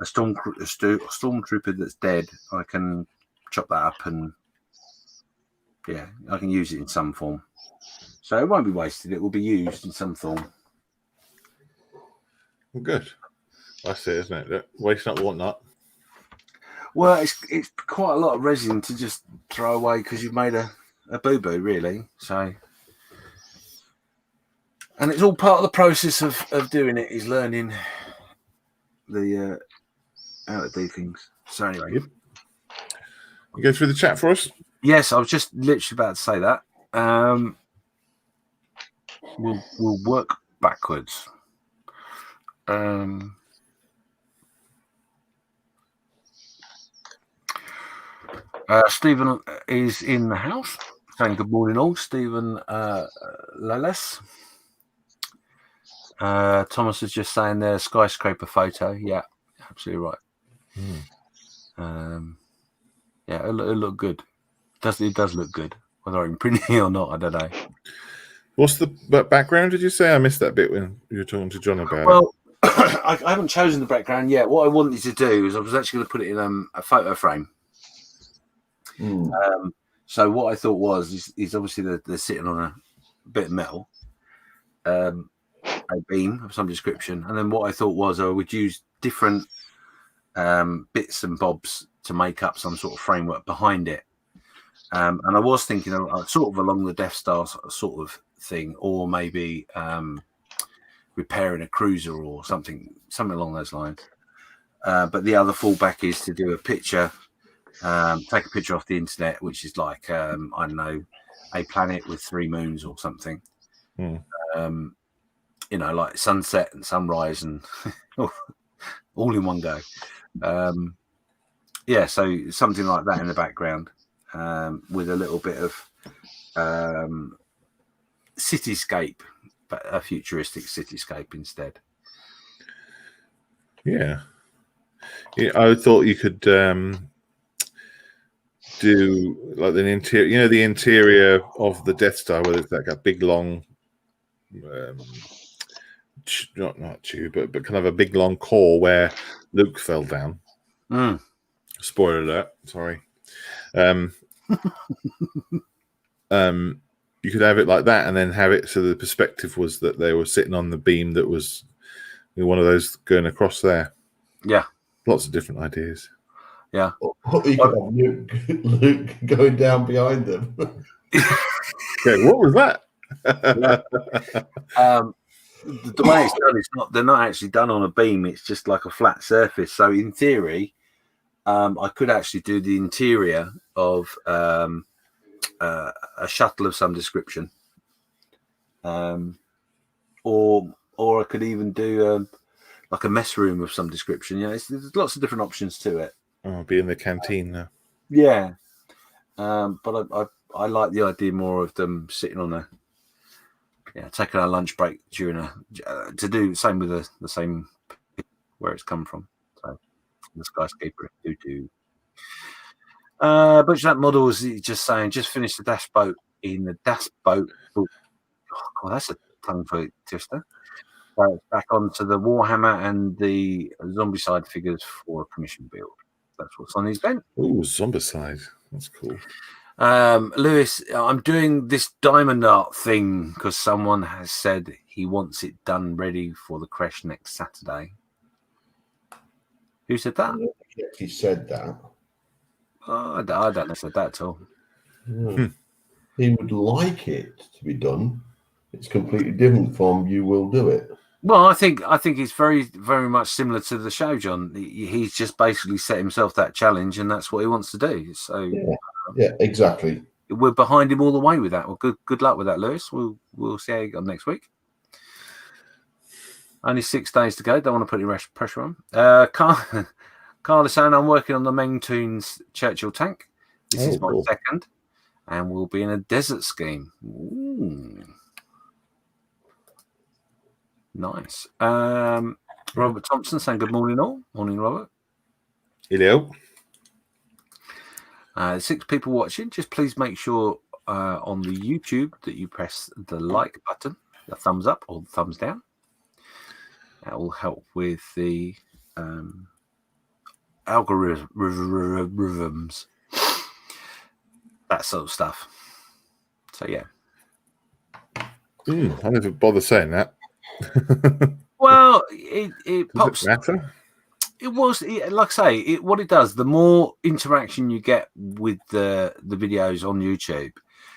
stormtrooper that's dead, I can chop that up and I can use it in some form. So it won't be wasted. It will be used in some form. Well, good. That's it, isn't it? Waste not, want not. Well, it's quite a lot of resin to just throw away because you've made a boo-boo, really. So, and it's all part of the process of doing it is learning the how to do things. So anyway, You go through the chat for us. yes, I was just literally about to say that. We'll work backwards. Stephen is in the house saying good morning all. Stephen Leles. Thomas is just saying there skyscraper photo. Yeah, absolutely right. Yeah, it'll look good. It does look good. Whether I'm printing it or not, I don't know. What's the background? Did you say? I missed that bit when you were talking to John about it. Well, I haven't chosen the background yet. What I wanted to do is I was actually going to put it in a photo frame. So what I thought was obviously they're sitting on a bit of metal, a beam of some description, and then what I thought was I would use different bits and bobs to make up some sort of framework behind it. And I was thinking sort of along the Death Star sort of thing, or maybe repairing a cruiser or something along those lines. But the other fallback is to do a picture. Take a picture off the internet, which is like I don't know, a planet with 3 moons or something. Like sunset and sunrise and all in one go. So something like that in the background, with a little bit of cityscape, but a futuristic cityscape instead. Yeah, I thought you could do like the interior, the interior of the Death Star, where it's like a big long, not tube, but kind of a big long core where Luke fell down. Spoiler alert! Sorry. You could have it like that, and then have it so the perspective was that they were sitting on the beam that was one of those going across there. Yeah, lots of different ideas. Yeah. You could have Luke going down behind them. Okay, what was that? The way it's done, they're not actually done on a beam. It's just like a flat surface. So in theory, I could actually do the interior of a shuttle of some description, or I could even do like a mess room of some description. There's lots of different options to it. Oh, be in the canteen now. Yeah, but I like the idea more of them sitting on taking a lunch break during to do the same with the same where it's come from. So the skyscraper do. But that model is just saying, just finished the dash boat in the dash boat. Oh, God, that's a tongue twister. Back onto the Warhammer and the Zombicide figures for a commission build. That's what's on his bench. Oh, Zombicide. That's cool. Lewis, I'm doing this diamond art thing because someone has said he wants it done ready for the crash next Saturday. Who said that? He said that. I don't know if said that at all. He would like it to be done. It's completely different from you will do it. Well, I think it's very, very much similar to the show, John. He's just basically set himself that challenge, and that's what he wants to do. So, yeah, exactly. We're behind him all the way with that. Well, good luck with that, Lewis. We'll see how you go next week. Only 6 days to go. Don't want to put any pressure on. Carl is saying, I'm working on the Main-Tunes Churchill tank. This is my second, and we'll be in a desert scheme. Ooh. Nice. Robert Thompson saying good morning all. Morning, Robert. Hello. 6 people watching. Just please make sure on the YouTube that you press the like button, the thumbs up or the thumbs down. That will help with the algorithms, that sort of stuff. So yeah. I never bother saying that. Well, it pops. Does it matter? It was like I say. What it does, the more interaction you get with the videos on YouTube,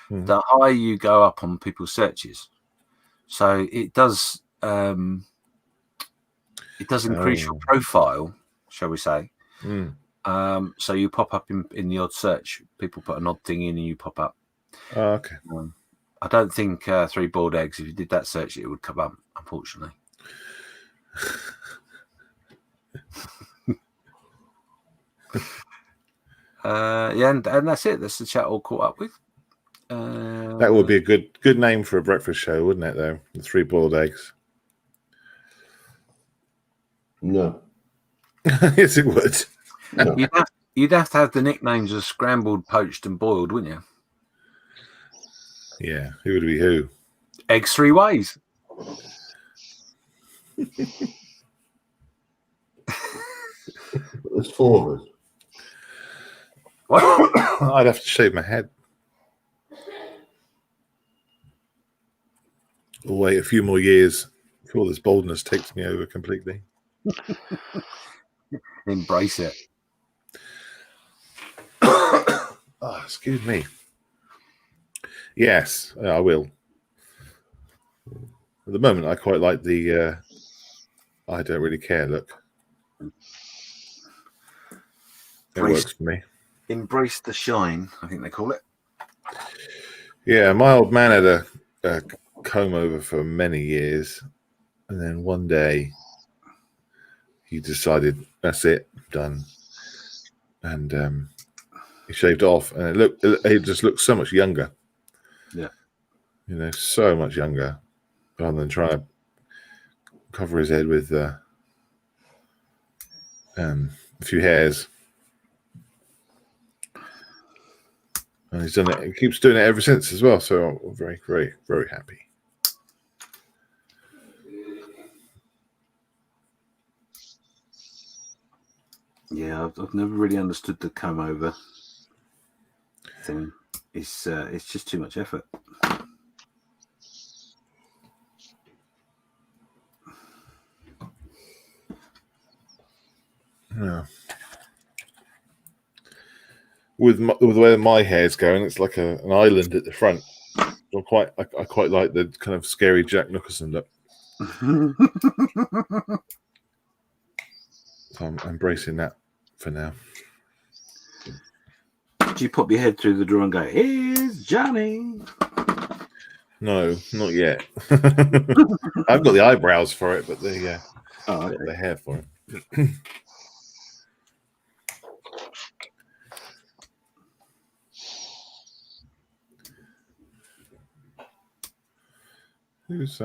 the higher you go up on people's searches. So it does. It does increase your profile, shall we say? So you pop up in the odd search. People put an odd thing in, and you pop up. Oh, okay. I don't think 3 boiled eggs. If you did that search, it would come up. Unfortunately. Yeah, and that's it. That's the chat all caught up with. That would be a good name for a breakfast show, wouldn't it? Though, the 3 boiled eggs. No. Yes, it would. No. You'd have to have the nicknames of scrambled, poached, and boiled, wouldn't you? Yeah, who would be who? Eggs 3 ways. There's 4 of us. What? I'd have to shave my head. Or wait a few more years before this baldness takes me over completely. Embrace it. Oh, excuse me. Yes, I will. At the moment, I quite like the I don't really care look. It works for me. Embrace the shine, I think they call it. Yeah, my old man had a comb over for many years, and then one day he decided that's it, done, and he shaved it off, and it just looked so much younger. Yeah, you know, so much younger, rather than trying to cover his head with a few hairs. And he's done it. He keeps doing it ever since as well. So I'm very, very, very happy. Yeah, I've never really understood the come over thing. It's just too much effort. Yeah. With the way my hair's going, it's like an island at the front. I quite like the kind of scary Jack Nicholson look. So I'm embracing that for now. Do you pop your head through the door and go, "Here's Johnny"? No, not yet. I've got the eyebrows for it, but the got the hair for it. Who's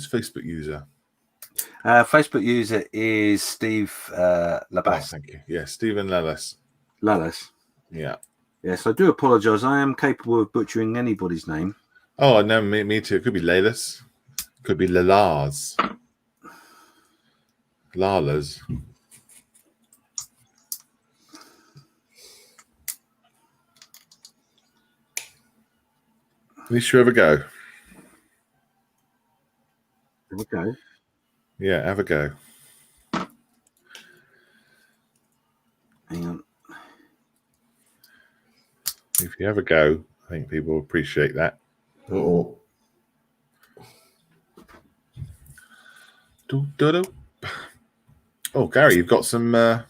Facebook user? Facebook user is Steve Labas. Oh, thank you. Yeah, Stephen Lallis. Lallis. Yeah. Yes, I do apologise. I am capable of butchering anybody's name. Oh, no, me too. It could be Lalas. Could be Lalars. Lalas. At least you ever go. Okay. Yeah, have a go. Hang on. If you ever go, I think people appreciate that. Oh, Oh, Gary, you've got some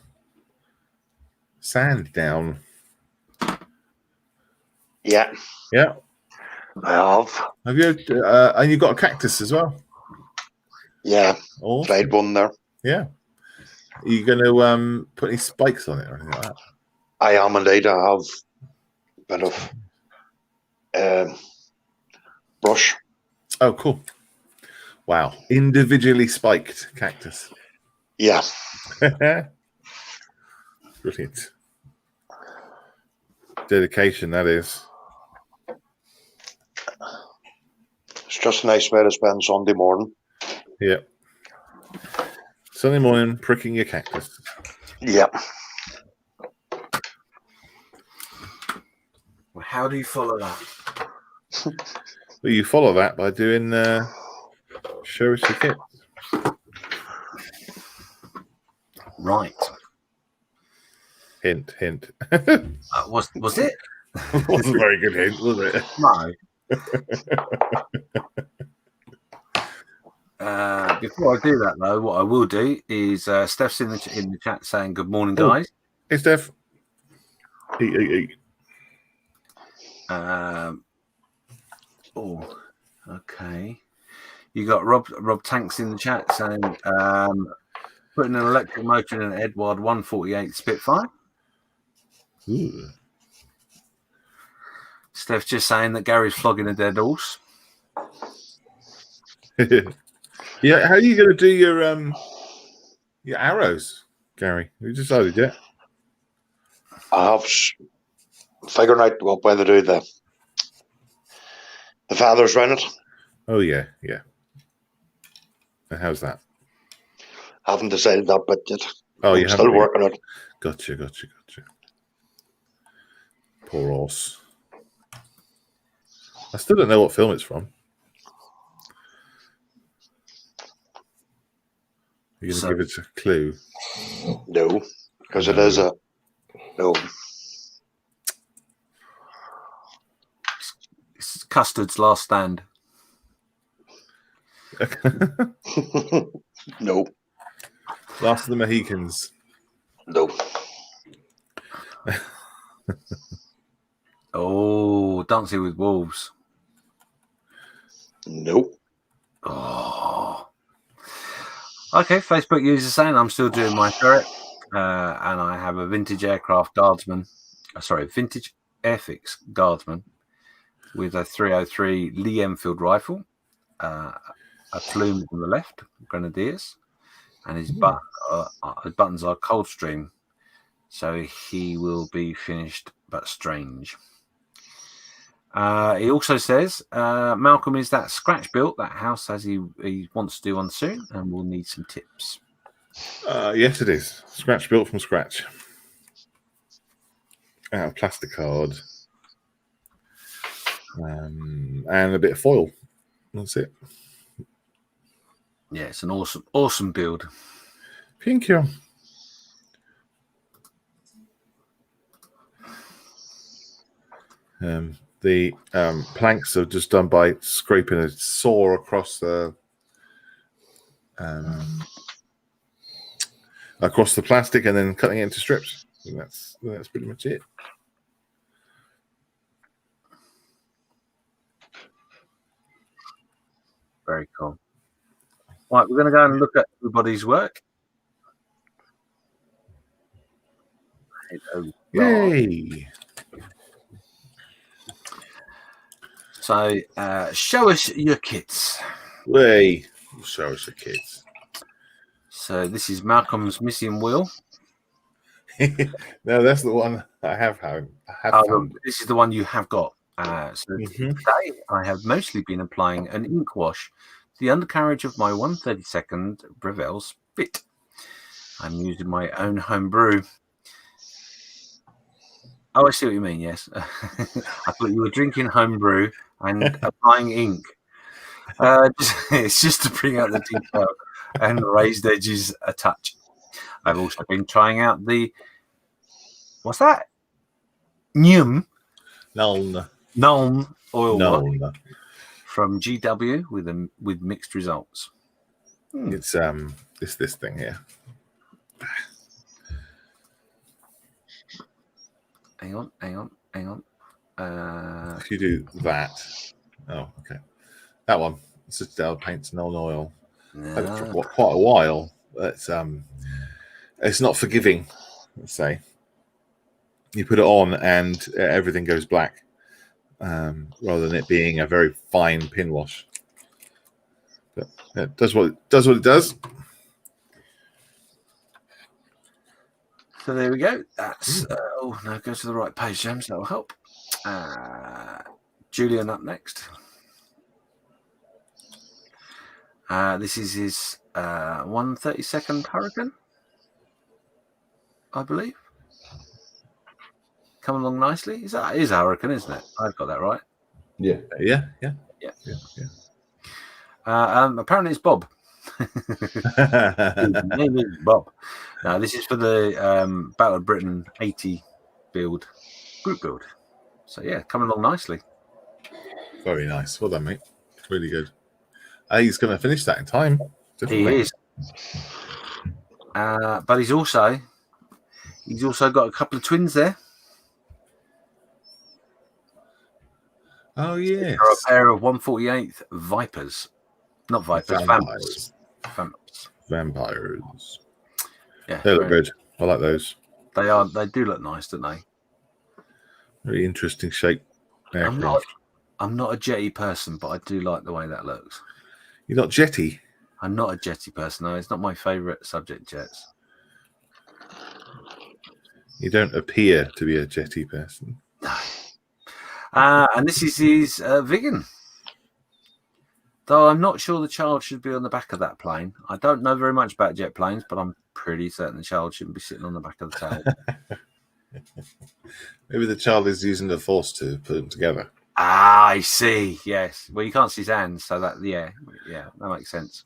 sand down. Yeah, Yeah. I have. Have you? And you've got a cactus as well. Yeah, Awesome. tried one there. Yeah. Are you going to put any spikes on it or anything like that? I am indeed. I have a bit of brush. Oh, cool. Wow. Individually spiked cactus. Yeah. Brilliant. Dedication, that is. It's just a nice way to spend Sunday morning. Yeah. Sunday morning, pricking your cactus. Yeah. Well, how do you follow that? Well, you follow that by doing show us your kit. Right. Hint, hint. Was it? Wasn't a very good hint, was it? No. Before I do that, though, what I will do is Steph's in the chat saying good morning, guys. Hey, Steph. Eat. Oh, okay. You got Rob Tanks in the chat saying putting an electric motor in an Edward 148 Spitfire. Ooh. Steph's just saying that Gary's flogging a dead horse. Yeah, how are you going to do your arrows, Gary? Have you decided yet? I have figured out what way to do the feathers around it. Oh, yeah. And how's that? I haven't decided that bit yet. Oh, I'm still working on it. Gotcha. Poor horse. I still don't know what film it's from. Are you going to give it a clue? No, because it is a no. It's Custard's Last Stand. No. Last of the Mohicans. No. Oh, Dancing with Wolves. Nope. Oh. Okay, Facebook user saying I'm still doing my ferret, and I have a vintage aircraft guardsman. Vintage Airfix guardsman with a 303 Lee Enfield rifle, a plume on the left, Grenadiers, and his buttons are Coldstream, so he will be finished but strange. He also says, Malcolm, is that scratch built that house as he wants to do one soon, and we'll need some tips. Yes, it is. Scratch built from scratch. Out of plastic card. And a bit of foil. That's it. Yeah, it's an awesome build. Thank you. The planks are just done by scraping a saw across the plastic and then cutting it into strips. And that's pretty much it. Very cool. Right, we're going to go and look at everybody's work. Yay! So, show us your kits. Way, show us the kids. So, this is Malcolm's missing wheel. No, that's the one I have found. This is the one you have got. Today, I have mostly been applying an ink wash to the undercarriage of my 1/32 Breville Spit. I'm using my own home brew. Oh, I see what you mean, yes. I thought you were drinking home brew and applying ink. It's just to bring out the detail and raised edges a touch. I've also been trying out what's that? Nuln oil wash from GW with mixed results. It's this thing here. Hang on. If you do that, okay, that one. Citadel paints Nuln oil. For quite a while. It's not forgiving. Let's say you put it on and everything goes black, rather than it being a very fine pin wash. But it does what it does. So there we go. That's now go to the right page, James. That will help. Julian up next. This is his 132nd Hurricane, I believe. Coming along nicely. Is a Hurricane, isn't it? I've got that right. Yeah. Yeah. Apparently it's Bob. His name is Bob. Now this is for the Battle of Britain 80 group build. So yeah, coming along nicely. Very nice. Well done, mate. Really good. He's going to finish that in time. Definitely. He is. But he's also got a couple of twins there. Oh yes. They're a pair of 148th Vipers. Not Vipers, Vampires. Yeah, They look good. I like those. They do look nice, don't they? Very interesting shape. I'm not a jetty person, but I do like the way that looks. You're not jetty? I'm not a jetty person. No, it's not my favourite subject, jets. You don't appear to be a jetty person. No. And this is his Vigan. Though I'm not sure the child should be on the back of that plane. I don't know very much about jet planes, but I'm pretty certain the child shouldn't be sitting on the back of the tail. Maybe the child is using the force to put them together. Ah, I see. Yes. Well, you can't see his hands, so that that makes sense.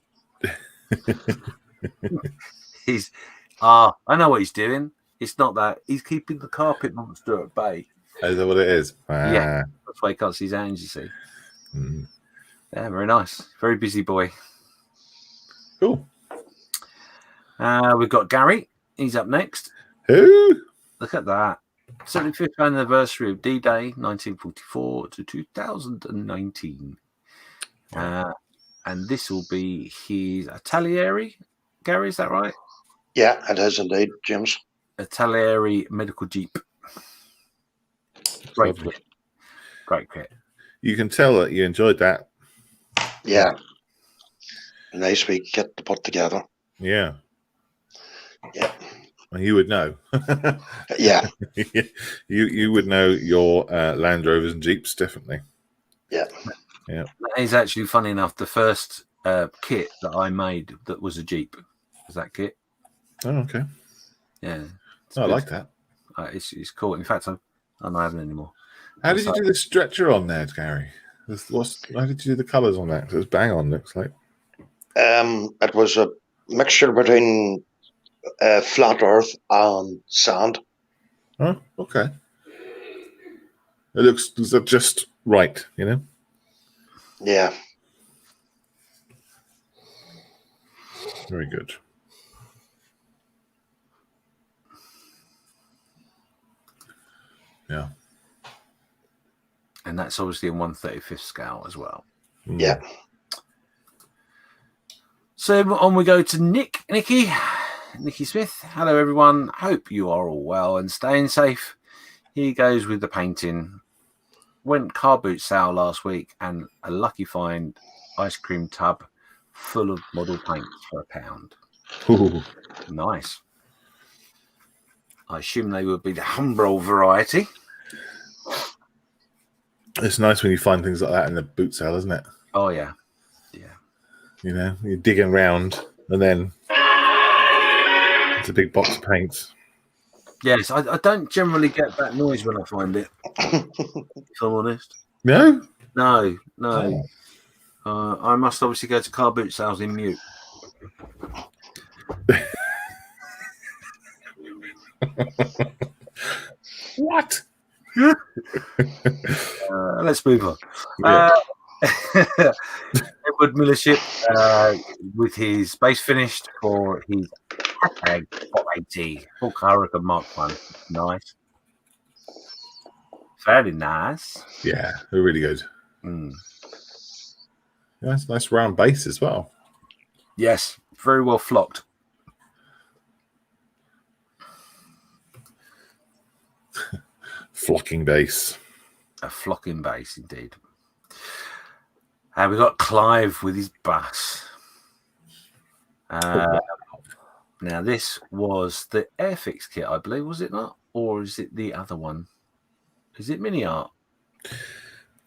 I know what he's doing. It's not that he's keeping the carpet monster at bay. Is that what it is? Yeah, that's why you can't see his hands. You see. Mm. Yeah, very nice. Very busy boy. Cool. We've got Gary. He's up next. Who? Look at that. 75th anniversary of D-Day, 1944 to 2019. And this will be his Atalieri. Gary, is that right? Yeah, it is indeed, James. Atalieri medical jeep. Great kit. Great kit. You can tell that you enjoyed that. Yeah. Nice we get to put together. Yeah. Yeah. Well, you would know. Yeah. you would know your Land Rovers and Jeeps, definitely. Yeah. Yeah. That is actually funny enough. The first kit that I made that was a Jeep was that kit. Oh, okay. Yeah. I like that. It's cool. In fact, I'm not having it anymore. How did you do the stretcher on there, Gary? How did you do the colours on that? It was bang on, looks like. It was a mixture between flat earth and sand. Oh, okay. It looks just right, you know? Yeah. Very good. Yeah. And that's obviously in 1/35th scale as well. Yeah. So on we go to Nicky Smith. Hello, everyone. Hope you are all well and staying safe. Here goes with the painting. Went car boot sale last week and a lucky find ice cream tub full of model paints for £1. Ooh. Nice. I assume they would be the Umbro variety. It's nice when you find things like that in the boot sale, isn't it? Oh, yeah. Yeah. You know, you're digging around and then it's a big box of paints. Yes, I don't generally get that noise when I find it, if I'm honest. No? No. Oh. I must obviously go to car boot sales in mute. What? Let's move on. Yeah. Edward Millership with his base finished for his hashtag Top 80 full Hurricane Mark 1. Nice. Very nice. Yeah, they're really good. Mm. Nice round base as well. Yes, very well flocked. Flocking base. A flocking base, indeed. And we've got Clive with his bus. Now, this was the Airfix kit, I believe, was it not? Or is it the other one? Is it Mini Art?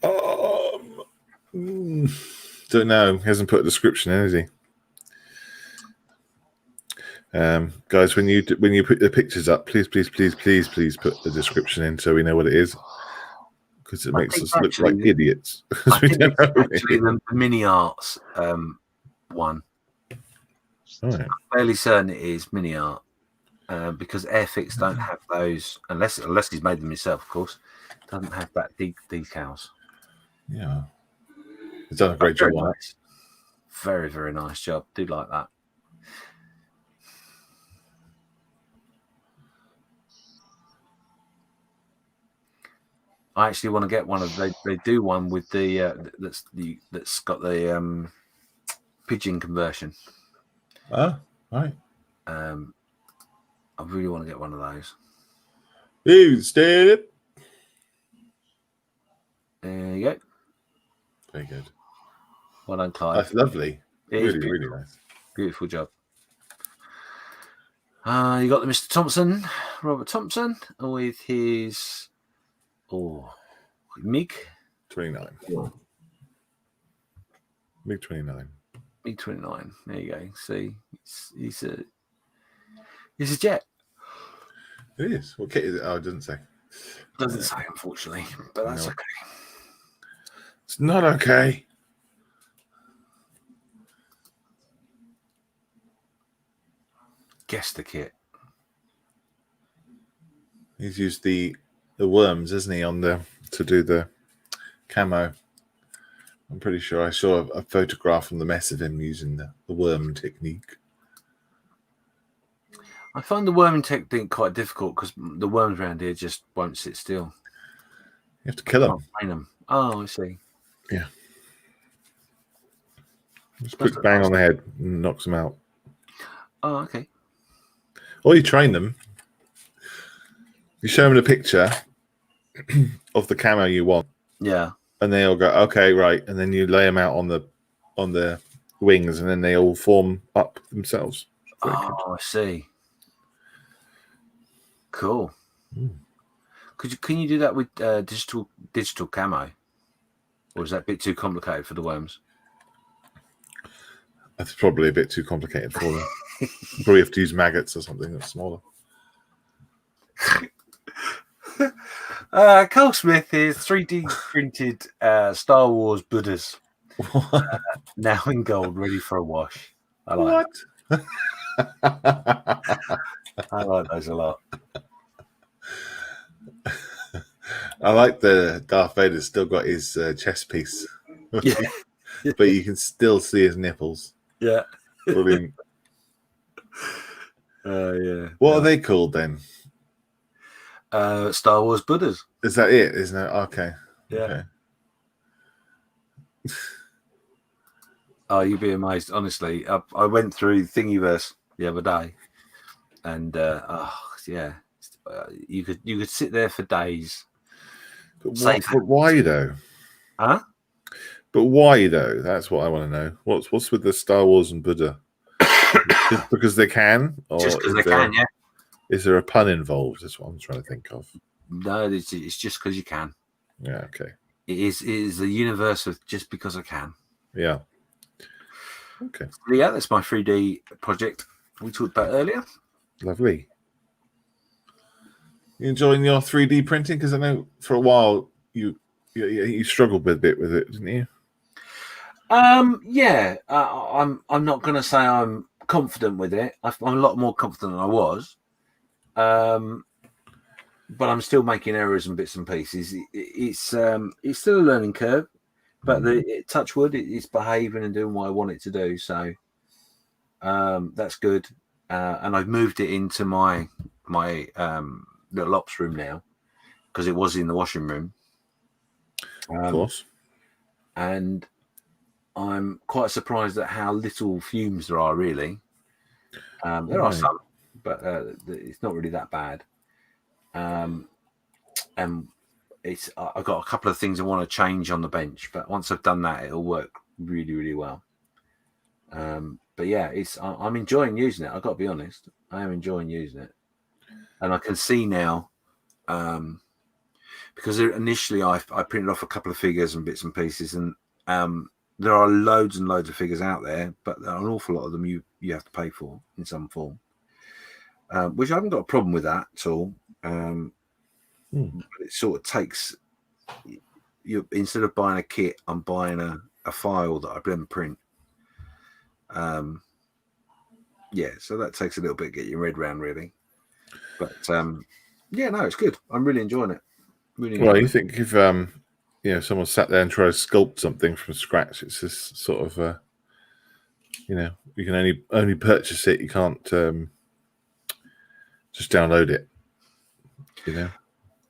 Don't know. He hasn't put a description in, has he? Guys, when you put the pictures up, please put the description in so we know what it is, because it makes us look like idiots. I think it's actually the Mini Arts one. Right. I'm fairly certain it is Mini Art because Airfix don't have those unless he's made them himself, of course. Doesn't have that decals. Yeah, he's done a great job on it. Very, very nice job. Do like that. I actually want to get one of they do one with the that's got the pigeon conversion. Oh, right. I really want to get one of those. You stayed. There you go. Very good. Well done, Clive. That's lovely. Really nice. Beautiful job. You got the Mr. Thompson, Robert Thompson, with his MiG 29. MiG 29. MiG 29. There you go. See, he's a jet. It is. What kit is it? Oh, it doesn't say. Doesn't say, unfortunately, but that's okay. It's not okay. Guess the kit. He's used the worms, isn't he, to do the camo. I'm pretty sure I saw a photograph from the mess of him using the worm technique. I find the worming technique quite difficult because the worms around here just won't sit still. You have to kill them. Oh, I see. Yeah. Just quick bang on the head and knocks them out. Oh, okay. Or you train them. You show them a picture of the camo you want. Yeah. And they all go, okay, right. And then you lay them out on the wings, and then they all form up themselves. I see. Cool. Can you do that with digital camo, or is that a bit too complicated for the worms? That's probably a bit too complicated for them. Probably have to use maggots or something that's smaller. Carl Smith is 3D printed Star Wars Buddhas, now in gold, ready for a wash. I like I like those a lot. I like the Darth Vader's still got his chest piece, Yeah. but you can still see his nipples. Yeah. Brilliant. Yeah. What are they called then? Star Wars Buddhas. Is that it? Isn't it? Okay. Yeah. Okay. Oh, you'd be amazed. Honestly, I went through Thingiverse the other day, and you could sit there for days. But why though? Huh? But why though? That's what I want to know. What's with the Star Wars and Buddha? Just because they can, or Just because they can, yeah. Is there a pun involved? That's what I'm trying to think of. No, it's just because you can. Yeah. Okay. It is the universe of just because I can. Yeah. Okay. Yeah, that's my 3D project we talked about earlier. Lovely. You enjoying your 3D printing? Because I know for a while you struggled a bit with it, didn't you? Yeah. I'm not going to say I'm confident with it. I'm a lot more confident than I was. But I'm still making errors and bits and pieces. It's still a learning curve, but touch wood, it's behaving and doing what I want it to do. So that's good. And I've moved it into my little ops room now because it was in the washing room. Of course. And I'm quite surprised at how little fumes there are. Really, there are some, but it's not really that bad. And I've got a couple of things I want to change on the bench, but once I've done that, it'll work really, really well. But yeah, I'm enjoying using it. I've got to be honest. I am enjoying using it, and I can see now, because initially I printed off a couple of figures and bits and pieces, and there are loads and loads of figures out there, but there are an awful lot of them you have to pay for in some form, which I haven't got a problem with that at all. But it sort of takes you, instead of buying a kit, I'm buying a file that I then print. Yeah, so that takes a little bit to get your head around, really. But yeah, no, it's good. I'm really enjoying it. Well, you think if someone sat there and tried to sculpt something from scratch, it's just sort of you can only purchase it. You can't just download it.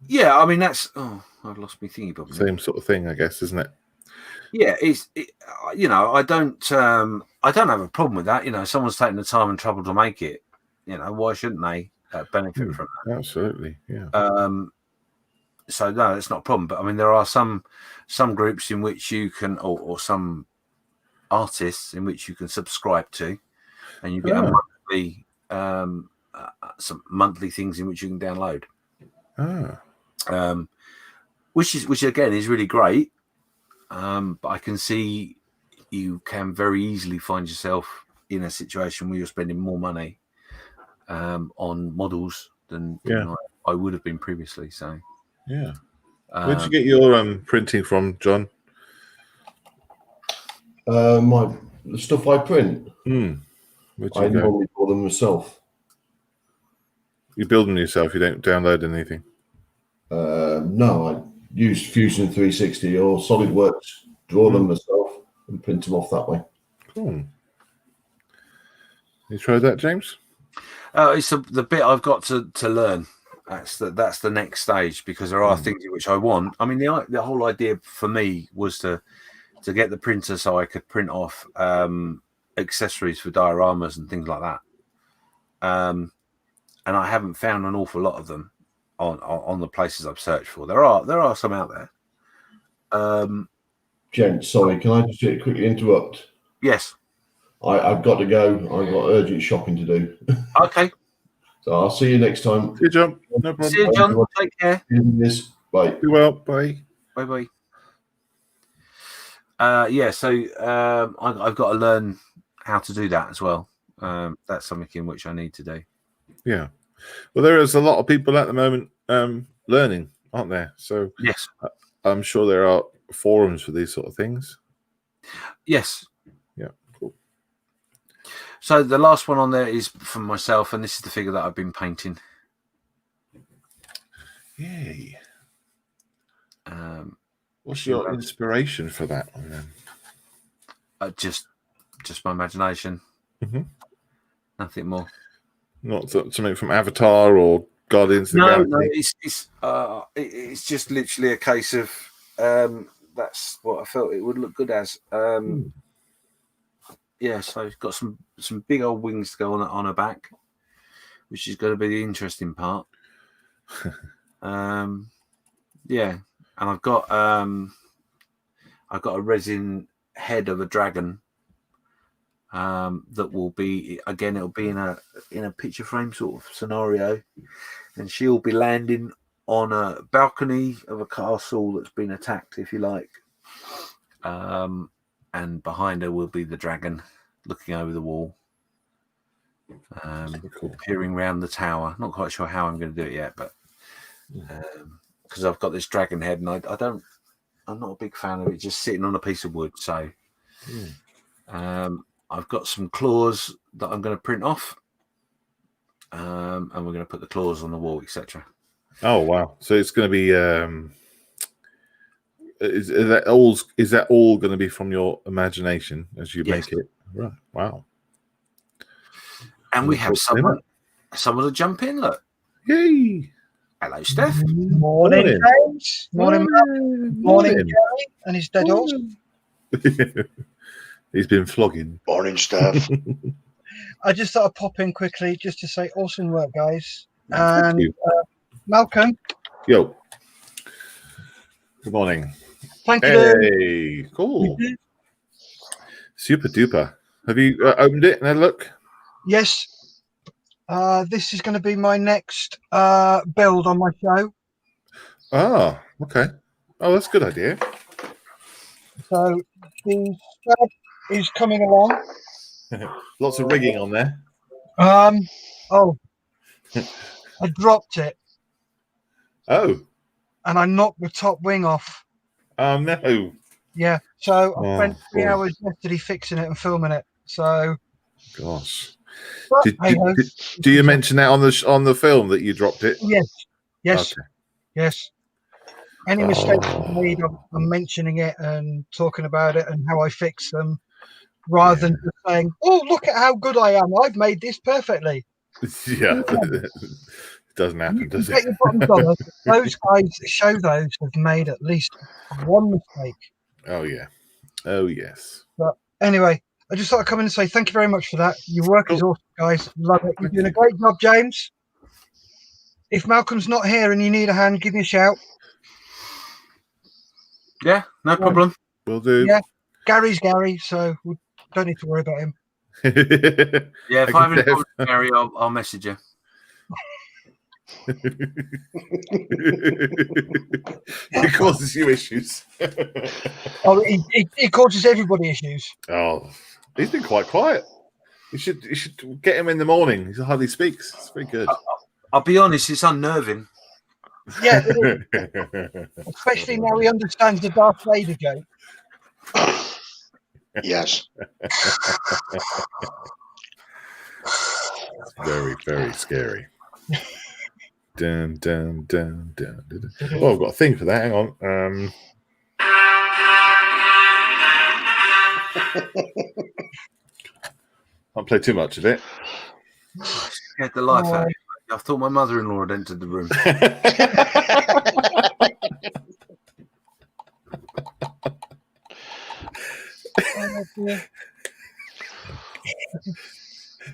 Yeah, I mean I've lost my thingy bob. Same sort of thing, I guess, isn't it? Yeah, I don't have a problem with that. Someone's taking the time and trouble to make it. Why shouldn't they benefit from that? Absolutely, yeah. So no, it's not a problem. But I mean, there are some groups in which you can, or some artists in which you can subscribe to, and you get a monthly, some monthly things in which you can download. Which again is really great. But I can see you can very easily find yourself in a situation where you're spending more money on models than I would have been previously. So yeah. Where'd you get your printing from, John? The stuff I print. I normally build them myself. You build them yourself. You don't download anything. No, I use Fusion 360 or SolidWorks, draw them myself and print them off that way. Cool. You tried that, James? It's the bit I've got to learn. That's the next stage, because there are things which I want. I mean, the whole idea for me was to get the printer so I could print off accessories for dioramas and things like that. And I haven't found an awful lot of them on the places I've searched for. There are some out there. Gent, sorry, can I just quickly interrupt? Yes. I've got to go. I've got urgent shopping to do. Okay. So I'll see you next time. See you, John. No problem. See you, John. Take care. Bye. Be well. Bye. Bye. So I've got to learn how to do that as well. That's something in which I need to do. Yeah. Well, there is a lot of people at the moment learning, aren't there? So yes, I'm sure there are forums for these sort of things. Yes. Yeah. Cool. So the last one on there is from myself, and this is the figure that I've been painting. Yay. What's your inspiration for that one then? Just my imagination. Mm-hmm. Nothing more. Not something from Avatar or Guardians of the Galaxy? No, it's just literally a case of that's what I felt it would look good as. Yeah, so it's got some big old wings to go on her back, which is going to be the interesting part. Yeah, and I've got a resin head of a dragon. That will be, again, it'll be in a picture frame sort of scenario, and she'll be landing on a balcony of a castle that's been attacked, if you like. And behind her will be the dragon looking over the wall, peering around the tower. Not quite sure how I'm going to do it yet, but because I've got this dragon head, and I'm not a big fan of it just sitting on a piece of wood. So I've got some claws that I'm going to print off, and we're going to put the claws on the wall, etc. Oh wow! So it's going to be. Is that all going to be from your imagination as you make it? Right. Wow. And we have someone to jump in. Look. Yay! Hello, Steph. Morning, James. Morning, Matt. Morning, Gary and his dead horse. He's been flogging. Morning, Steph. I just thought I'd pop in quickly just to say awesome work, guys. And Malcolm. Yo. Good morning. Thank you. Hey, Cool. Super duper. Have you opened it and had a look? Yes. This is going to be my next build on my show. Oh, okay. Oh, that's a good idea. So the stud is coming along. Lots of rigging on there. Oh, I dropped it Oh, and I knocked the top wing off. no. Yeah. So I Oh, spent 3 boy. hours yesterday fixing it and filming it. So, Gosh. but, Did, hey-ho. do you mention that on the film that you dropped it? Yes. Yes. Okay. Yes. Any mistakes I've Oh. made, I'm mentioning it and talking about it and how I fix them, rather than just saying, "Oh, look at how good I am! I've made this perfectly." Yeah. It doesn't happen, You can does bet it? your bottom dollar those guys that show those have made at least one mistake. Oh, yeah. Oh, yes. But anyway, I just thought I'd come in and say thank you very much for that. Your work is awesome, guys. Love it. You're doing a great job, James. If Malcolm's not here and you need a hand, give me a shout. Yeah, no problem. Will do. Yeah. Gary's Gary, so we don't need to worry about him. Yeah, if I have any problems, Gary, I'll message you. It causes you issues. Oh, he causes everybody issues. Oh, he's been quite quiet. You should get him in the morning. He hardly speaks. It's very good. I'll be honest, it's unnerving. Yeah, it is. Especially now he understands the Darth Vader joke. Yes. Very, very scary. Dun, dun, dun, dun, dun, dun. Oh, I've got a thing for that. Hang on. Can't play too much of it. Scared the life out of me. I thought my mother-in-law had entered the room.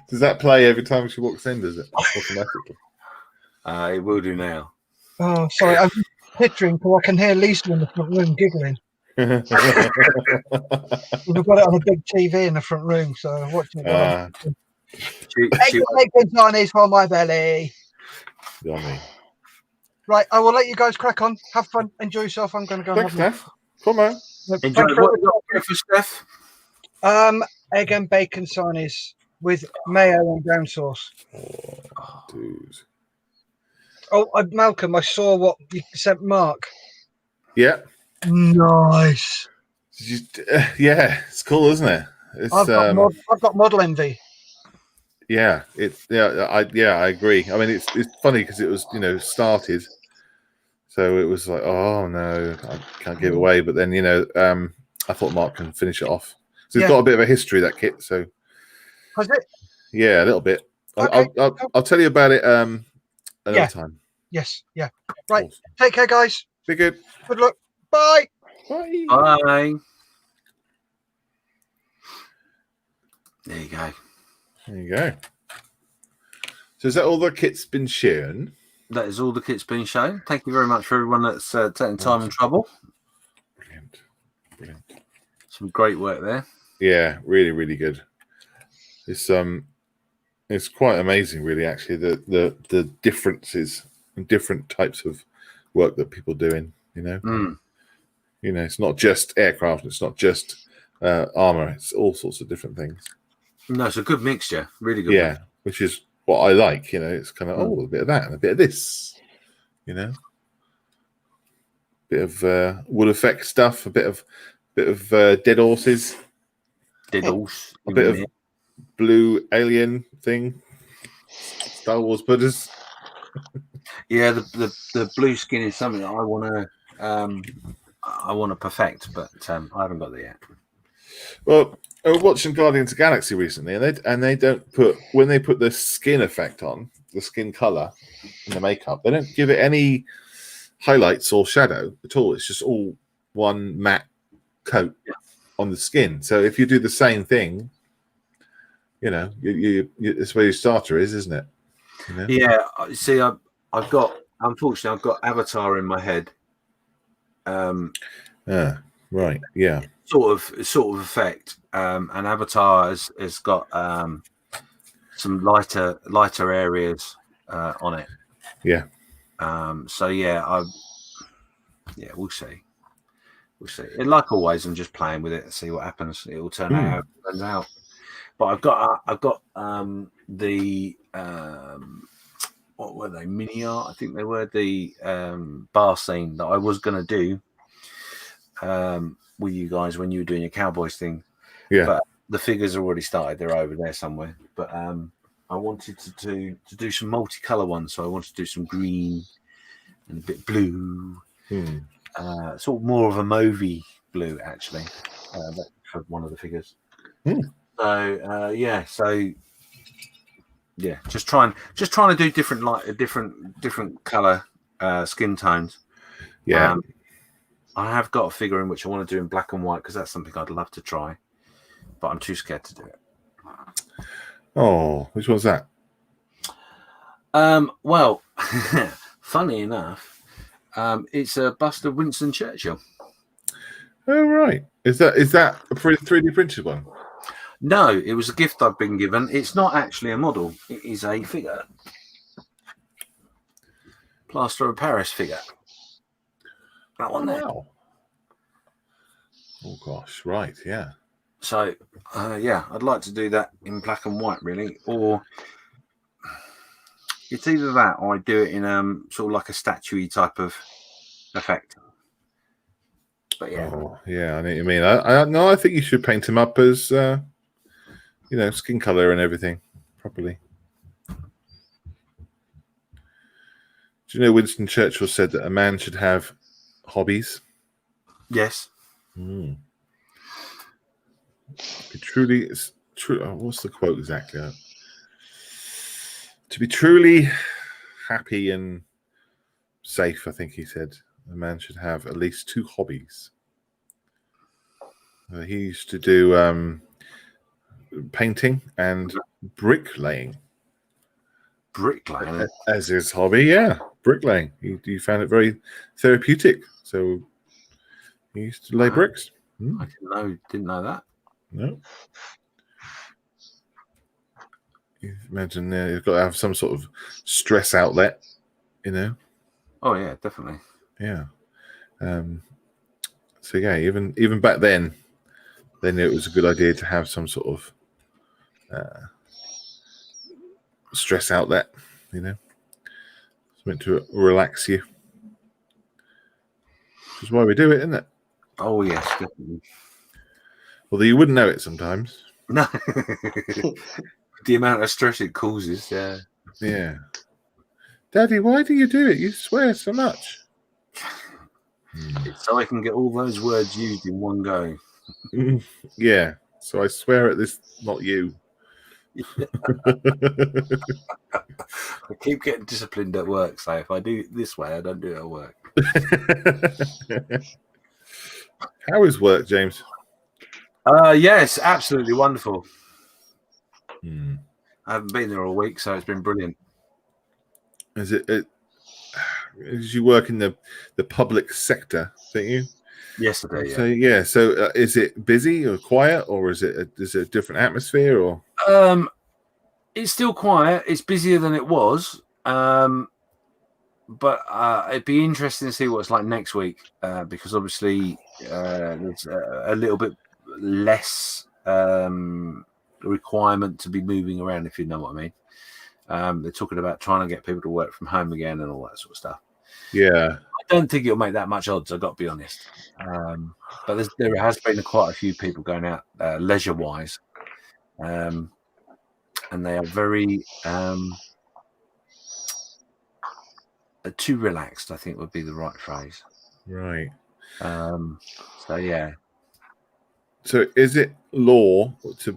Does that play every time she walks in? Does it automatically? It will do now. Oh, sorry. I'm picturing so I can hear Lisa in the front room giggling. We've got it on a big TV in the front room, so I'm watching it. Bacon's on his for my belly. Yummy. Right, I will let you guys crack on. Have fun. Enjoy yourself. I'm going to go. Thanks, Steph. Come on. Enjoy. What you got for Steph? Egg and bacon sarnies with mayo and brown sauce. Oh, dude. Oh, Malcolm, I saw what you sent Mark. Yeah. Nice. Yeah, it's cool, isn't it? It's, I've got model envy. Yeah, I agree. I mean, it's funny because it was started, so it was like, oh no, I can't give away. But then I thought Mark can finish it off. So it's got a bit of a history, that kit. So has it? Yeah, a little bit. Okay. I'll tell you about it another time. Yes. Yeah. Right. Awesome. Take care, guys. Be good. Good luck. Bye. Bye. Bye. There you go. There you go. So is that all the kit's been shown? That is all the kit's been shown. Thank you very much for everyone that's taking time and trouble. Brilliant. Some great work there. Yeah, really, really good. It's quite amazing, really. Actually, the differences and different types of work that people are doing. It's not just aircraft. It's not just armor. It's all sorts of different things. No, it's a good mixture. Really good. Yeah, which is what I like. It's kind of a bit of that and a bit of this. Bit of wood effect stuff. A bit of dead horses. Dead horse. A bit of blue alien thing. Star Wars Buddhas. Yeah, the blue skin is something that I want to perfect, but I haven't got there yet. Well, I was watching Guardians of the Galaxy recently, and they don't put, when they put the skin effect on, the skin color in the makeup, they don't give it any highlights or shadow at all. It's just all one matte coat on the skin. So if you do the same thing, it's where your starter is, isn't it? Yeah. See, unfortunately, I've got Avatar in my head. Right. Yeah. sort of effect. And Avatar has got some lighter areas on it. Yeah. So yeah, we'll see. We'll see. And like always, I'm just playing with it and see what happens. It will turn out how it turns out. But I've got the what were they? Mini art, I think they were, the bar scene that I was going to do with you guys when you were doing your Cowboys thing. Yeah. But the figures are already started. They're over there somewhere. But I wanted to do some multicolour ones. So I wanted to do some green and a bit blue. Sort of more of a mauvey blue, actually, for one of the figures. So just trying to do different color skin tones. Yeah. I have got a figure in which I want to do in black and white because that's something I'd love to try, but I'm too scared to do it. Oh, which one's that? Well, funny enough, it's a bust of Winston Churchill. Oh, right. Is that a 3D printed one? No, it was a gift I've been given. It's not actually a model. It is a figure. Plaster of Paris figure. That one there. Wow. Oh, gosh. Right. Yeah. So, I'd like to do that in black and white, really. Or it's either that or I do it in sort of like a statue-y type of effect. But yeah. Oh, yeah. I know what you mean. I think you should paint him up as, skin color and everything properly. Do you know Winston Churchill said that a man should have hobbies? Yes. Be truly, what's the quote exactly? To be truly happy and safe, I think he said, a man should have at least 2 hobbies. He used to do painting and bricklaying. Bricklaying? As his hobby, yeah. Bricklaying. He found it very therapeutic. So he used to lay bricks. I didn't know that. No. You imagine you've got to have some sort of stress outlet, Oh yeah, definitely. Yeah. So yeah, even back then, they knew it was a good idea to have some sort of stress outlet, something to relax you. Which is why we do it, isn't it? Oh yes, definitely. Although you wouldn't know it sometimes. No. The amount of stress it causes, yeah. Yeah. Daddy, why do you do it? You swear so much. So I can get all those words used in one go. Yeah. So I swear at this, not you. I keep getting disciplined at work, so if I do it this way, I don't do it at work. How is work, James? Yes, absolutely wonderful. I haven't been there all week, so it's been brilliant. Is it? As you work in the public sector, don't you? Yesterday, So yeah. So is it busy or quiet, or is it a different atmosphere, or? It's still quiet. It's busier than it was. But it'd be interesting to see what it's like next week, because obviously there's a little bit less requirement to be moving around, if you know what I mean. They're talking about trying to get people to work from home again and all that sort of stuff. Yeah. I don't think it'll make that much odds, I've got to be honest. But there has been quite a few people going out leisure-wise. And they are very too relaxed, I think would be the right phrase. Right. So yeah. So is it law to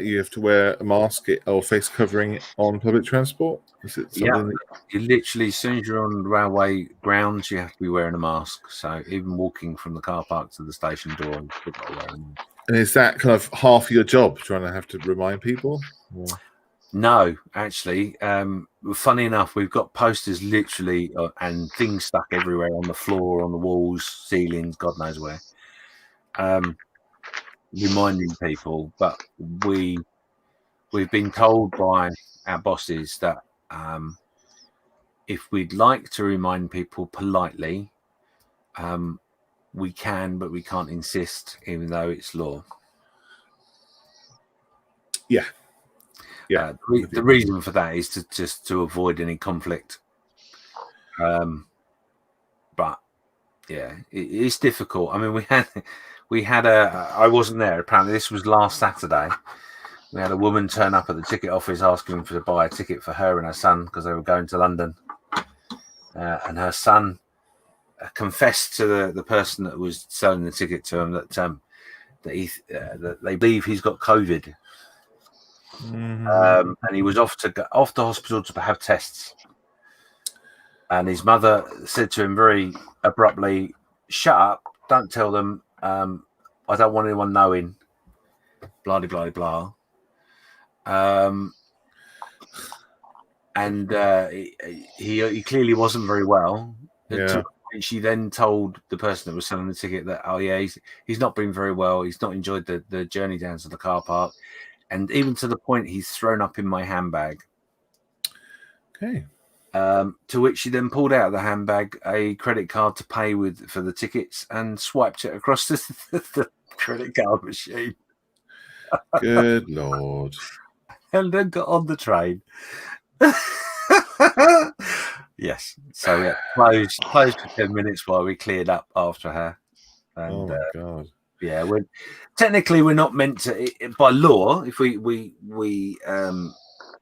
you have to wear a mask or face covering on public transport? Is it something? Yeah, you literally, as soon as you're on railway grounds, you have to be wearing a mask. So even walking from the car park to the station door, you've got to wear a mask. And is that kind of half your job, trying to have to remind people? Or? No, actually, funny enough, we've got posters literally and things stuck everywhere on the floor, on the walls, ceilings, God knows where. reminding people, but we've been told by our bosses that if we'd like to remind people politely, we can, but we can't insist, even though it's law. Yeah. Yeah. The reason for that is to avoid any conflict. But yeah, it's difficult. I mean, we had I wasn't there. Apparently, this was last Saturday. We had a woman turn up at the ticket office asking to buy a ticket for her and her son because they were going to London. And her son confessed to the person that was selling the ticket to him that that they believe he's got COVID. And he was off to hospital to have tests. And his mother said to him very abruptly, "Shut up! Don't tell them. I don't want anyone knowing." Blah blah blah. And he clearly wasn't very well. Yeah. She then told the person that was selling the ticket that, "Oh yeah, he's not been very well. He's not enjoyed the journey down to the car park, and even to the point he's thrown up in my handbag." Okay. To which she then pulled out of the handbag a credit card to pay with for the tickets and swiped it across the credit card machine. Good Lord. And then got on the train. Yes. So yeah, closed for 10 minutes while we cleared up after her. And, Oh my God. Yeah, we're not meant to, by law, if we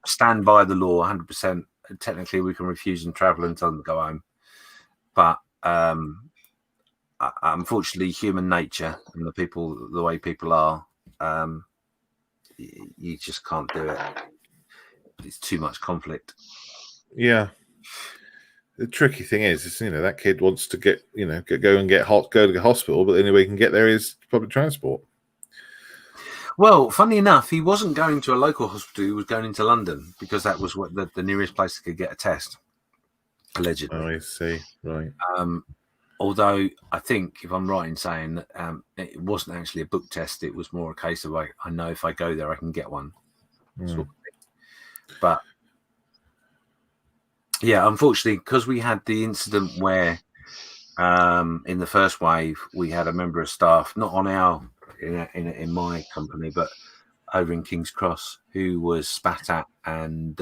stand by the law 100%, technically we can refuse them travel and tell them to go home. But unfortunately, human nature and the way people are, you just can't do it. It's too much conflict. Yeah. The tricky thing is that kid wants to go to the hospital, but the only way he can get there is public transport. Well, funny enough, he wasn't going to a local hospital. He was going into London because that was what the nearest place he could get a test, allegedly. Oh, I see. Right. Although I think, if I'm right in saying that it wasn't actually a book test, it was more a case of I know if I go there, I can get one. Sort of thing. But yeah, unfortunately, because we had the incident where in the first wave we had a member of staff, not on in my company, but over in King's Cross, who was spat at and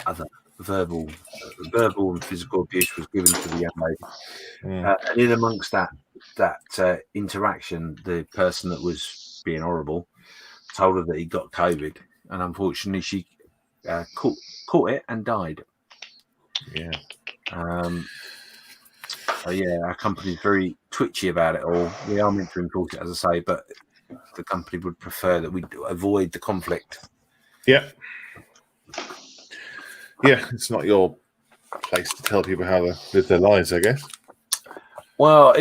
other verbal and physical abuse was given to the young lady. And in amongst that interaction, the person that was being horrible told her that he got COVID, and unfortunately she caught it and died. Yeah. So yeah, our company's very twitchy about it all. We are meant to enforce it, as I say, but the company would prefer that we avoid the conflict. Yeah. Yeah, it's not your place to tell people how to live their lives, I guess. Well,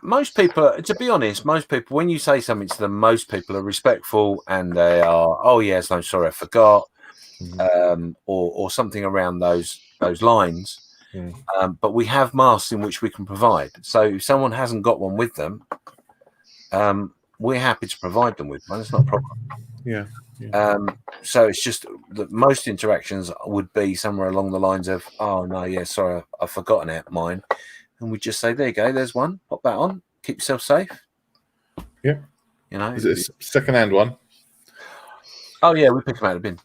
most people, to be honest, when you say something to them, most people are respectful and they are, "Oh yes, I'm sorry, I forgot," or something around those lines. But we have masks in which we can provide. So if someone hasn't got one with them, we're happy to provide them with one. It's not a problem. Yeah. So it's just that most interactions would be somewhere along the lines of, "Oh no, yeah, sorry, I've forgotten it, mine." And we just say, "There you go, there's one. Pop that on. Keep yourself safe." Yeah. Is it a second-hand one? Oh yeah, we pick them out of the bin.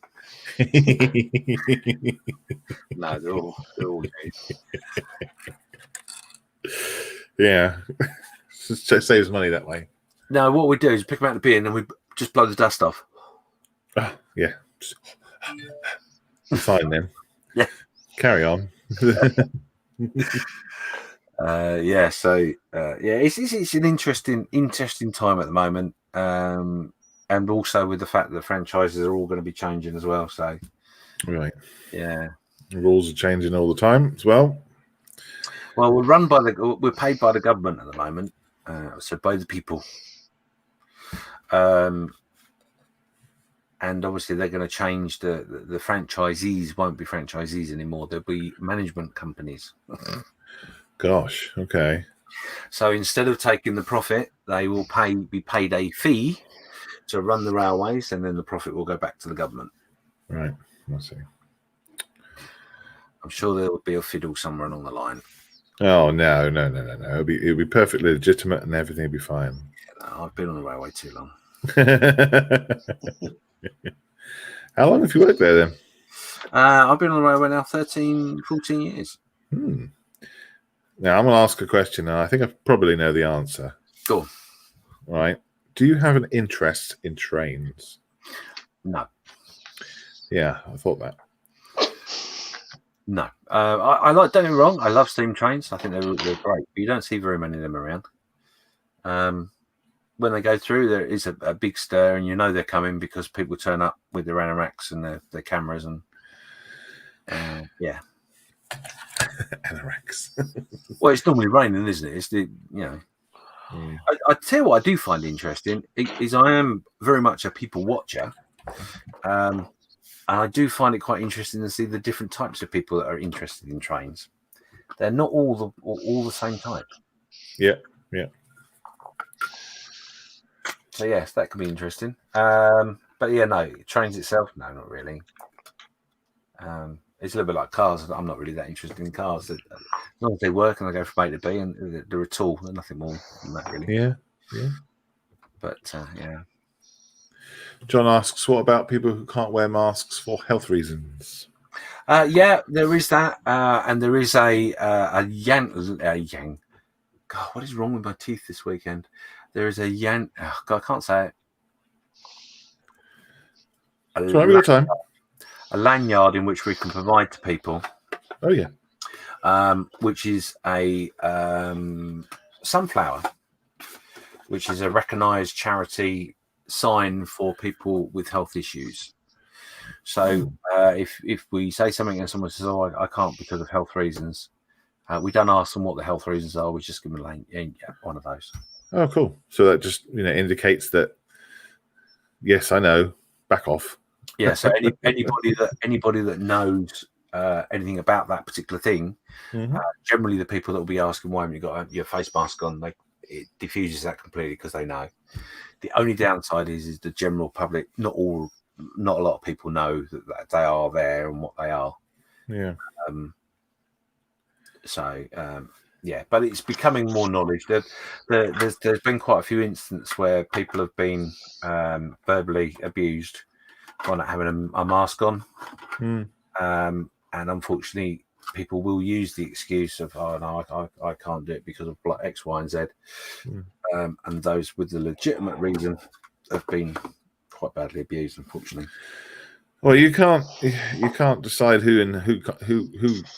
No, they're all new. Yeah. It saves money that way. No, what we do is pick them out of the bin and we just blow the dust off. Oh, yeah. Fine then. Yeah. Carry on. It's an interesting time at the moment, and also with the fact that the franchises are all going to be changing as well. So, right, yeah, the rules are changing all the time as well. Well, we're paid by the government at the moment, so by the people, and obviously they're going to change the franchisees won't be franchisees anymore. They'll be management companies. Gosh. Okay. So instead of taking the profit, they will be paid a fee to run the railways, and then the profit will go back to the government. Right. I see. I'm sure there will be a fiddle somewhere along the line. Oh no. It'll be perfectly legitimate and everything will be fine. I've been on the railway too long. How long have you worked there then? I've been on the railway now 13, 14 years. Now I'm going to ask a question, and I think I probably know the answer. Go on. Right? Do you have an interest in trains? No. Yeah, I thought that. No. I like. Don't get me wrong. I love steam trains. I think they're great, but you don't see very many of them around. When they go through, there is a big stir, and you know they're coming because people turn up with their anoraks and their cameras, and yeah. Anoraks. Well, it's normally raining, isn't it? It's I tell you what I do find interesting is I am very much a people watcher, and I do find it quite interesting to see the different types of people that are interested in trains. They're not all the same type. Yeah. So yes, that could be interesting. But yeah, no, trains itself, no, not really. It's a little bit like cars. I'm not really that interested in cars. As long as they work and they go from A to B and they're a tool, they're nothing more than that, really. Yeah. But yeah. John asks, what about people who can't wear masks for health reasons? Yeah, there is that, and there is a yang. God, what is wrong with my teeth this weekend? There is a yan. Oh, God, I can't say it. Your time. A lanyard in which we can provide to people. Oh yeah. Which is a sunflower, which is a recognised charity sign for people with health issues. So if we say something and someone says, "Oh, I can't because of health reasons," we don't ask them what the health reasons are. We just give them one of those. Oh, cool. So that just indicates that. Yes, I know. Back off. Yeah. So anybody that knows anything about that particular thing, generally the people that will be asking why haven't you got your face mask on, it diffuses that completely because they know. The only downside is the general public. Not a lot of people know that they are there and what they are. Yeah. Yeah, but it's becoming more knowledge. There's been quite a few instances where people have been verbally abused by not having a mask on, and unfortunately, people will use the excuse of, "Oh no, I can't do it because of X, Y, and Z," and those with the legitimate reason have been quite badly abused, unfortunately. Well, you can't decide who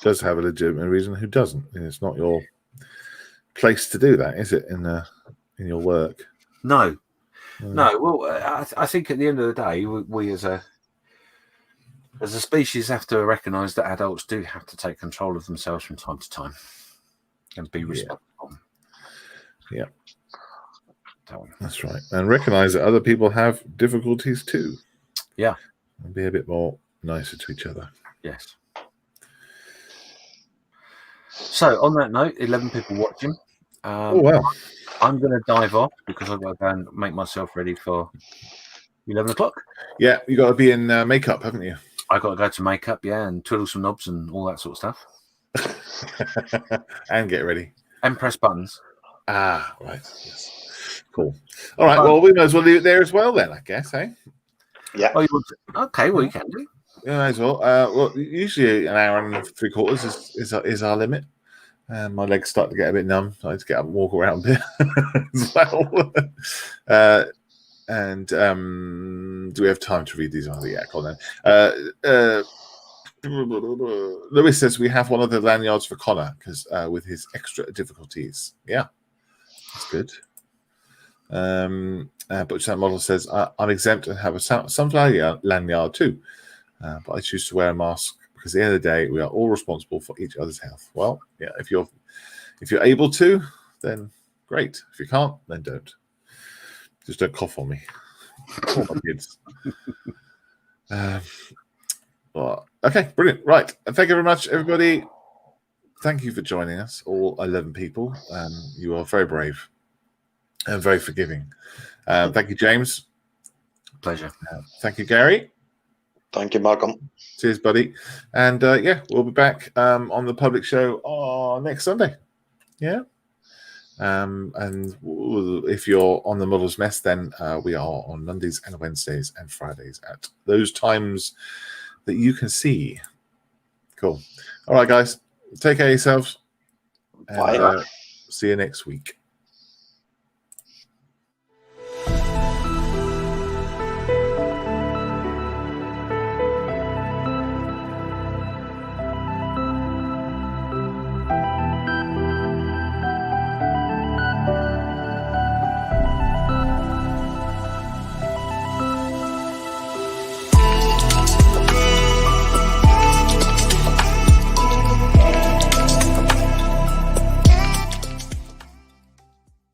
does have a legitimate reason, who doesn't. It's not your place to do that, is it? In your work. No. Well, I think at the end of the day, we as a species have to recognise that adults do have to take control of themselves from time to time and be responsible. Yeah, that's right, and recognise that other people have difficulties too. Yeah. And be a bit more nicer to each other. Yes. So, on that note, 11 people watching. Oh, wow. I'm going to dive off because I've got to go and make myself ready for 11 o'clock. Yeah, you got to be in makeup, haven't you? I got to go to makeup, and twiddle some knobs and all that sort of stuff. And get ready. And press buttons. Ah, right. Yes. Cool. All right, well, we might as well leave it there as well then, I guess, eh? Yeah. Oh, you want to? Okay, well, you can do. Yeah, might as well. Well, usually an hour and 3/4 is our limit. My legs start to get a bit numb. So I need to get up and walk around a bit as well. Do we have time to read these? Yeah, go on then. Lewis says we have one of the lanyards for Connor because with his extra difficulties. Yeah, that's good. Butch that model says I'm exempt and have a sunflower lanyard too, but I choose to wear a mask because at the end of the day we are all responsible for each other's health. Well, yeah, if you're able to, then great. If you can't, then don't. Just don't cough on me. All my kids. Well, okay, brilliant. Right, thank you very much, everybody. thank you for joining us, all 11 people. You are very brave and very forgiving. Thank you, James. Pleasure. Thank you, Gary. Thank you, Malcolm. Cheers, buddy. And we'll be back on the public show next Sunday. Yeah. And if you're on the Models Mess, then we are on Mondays and Wednesdays and Fridays at those times that you can see. Cool. All right, guys. Take care of yourselves. And Bye. see you next week.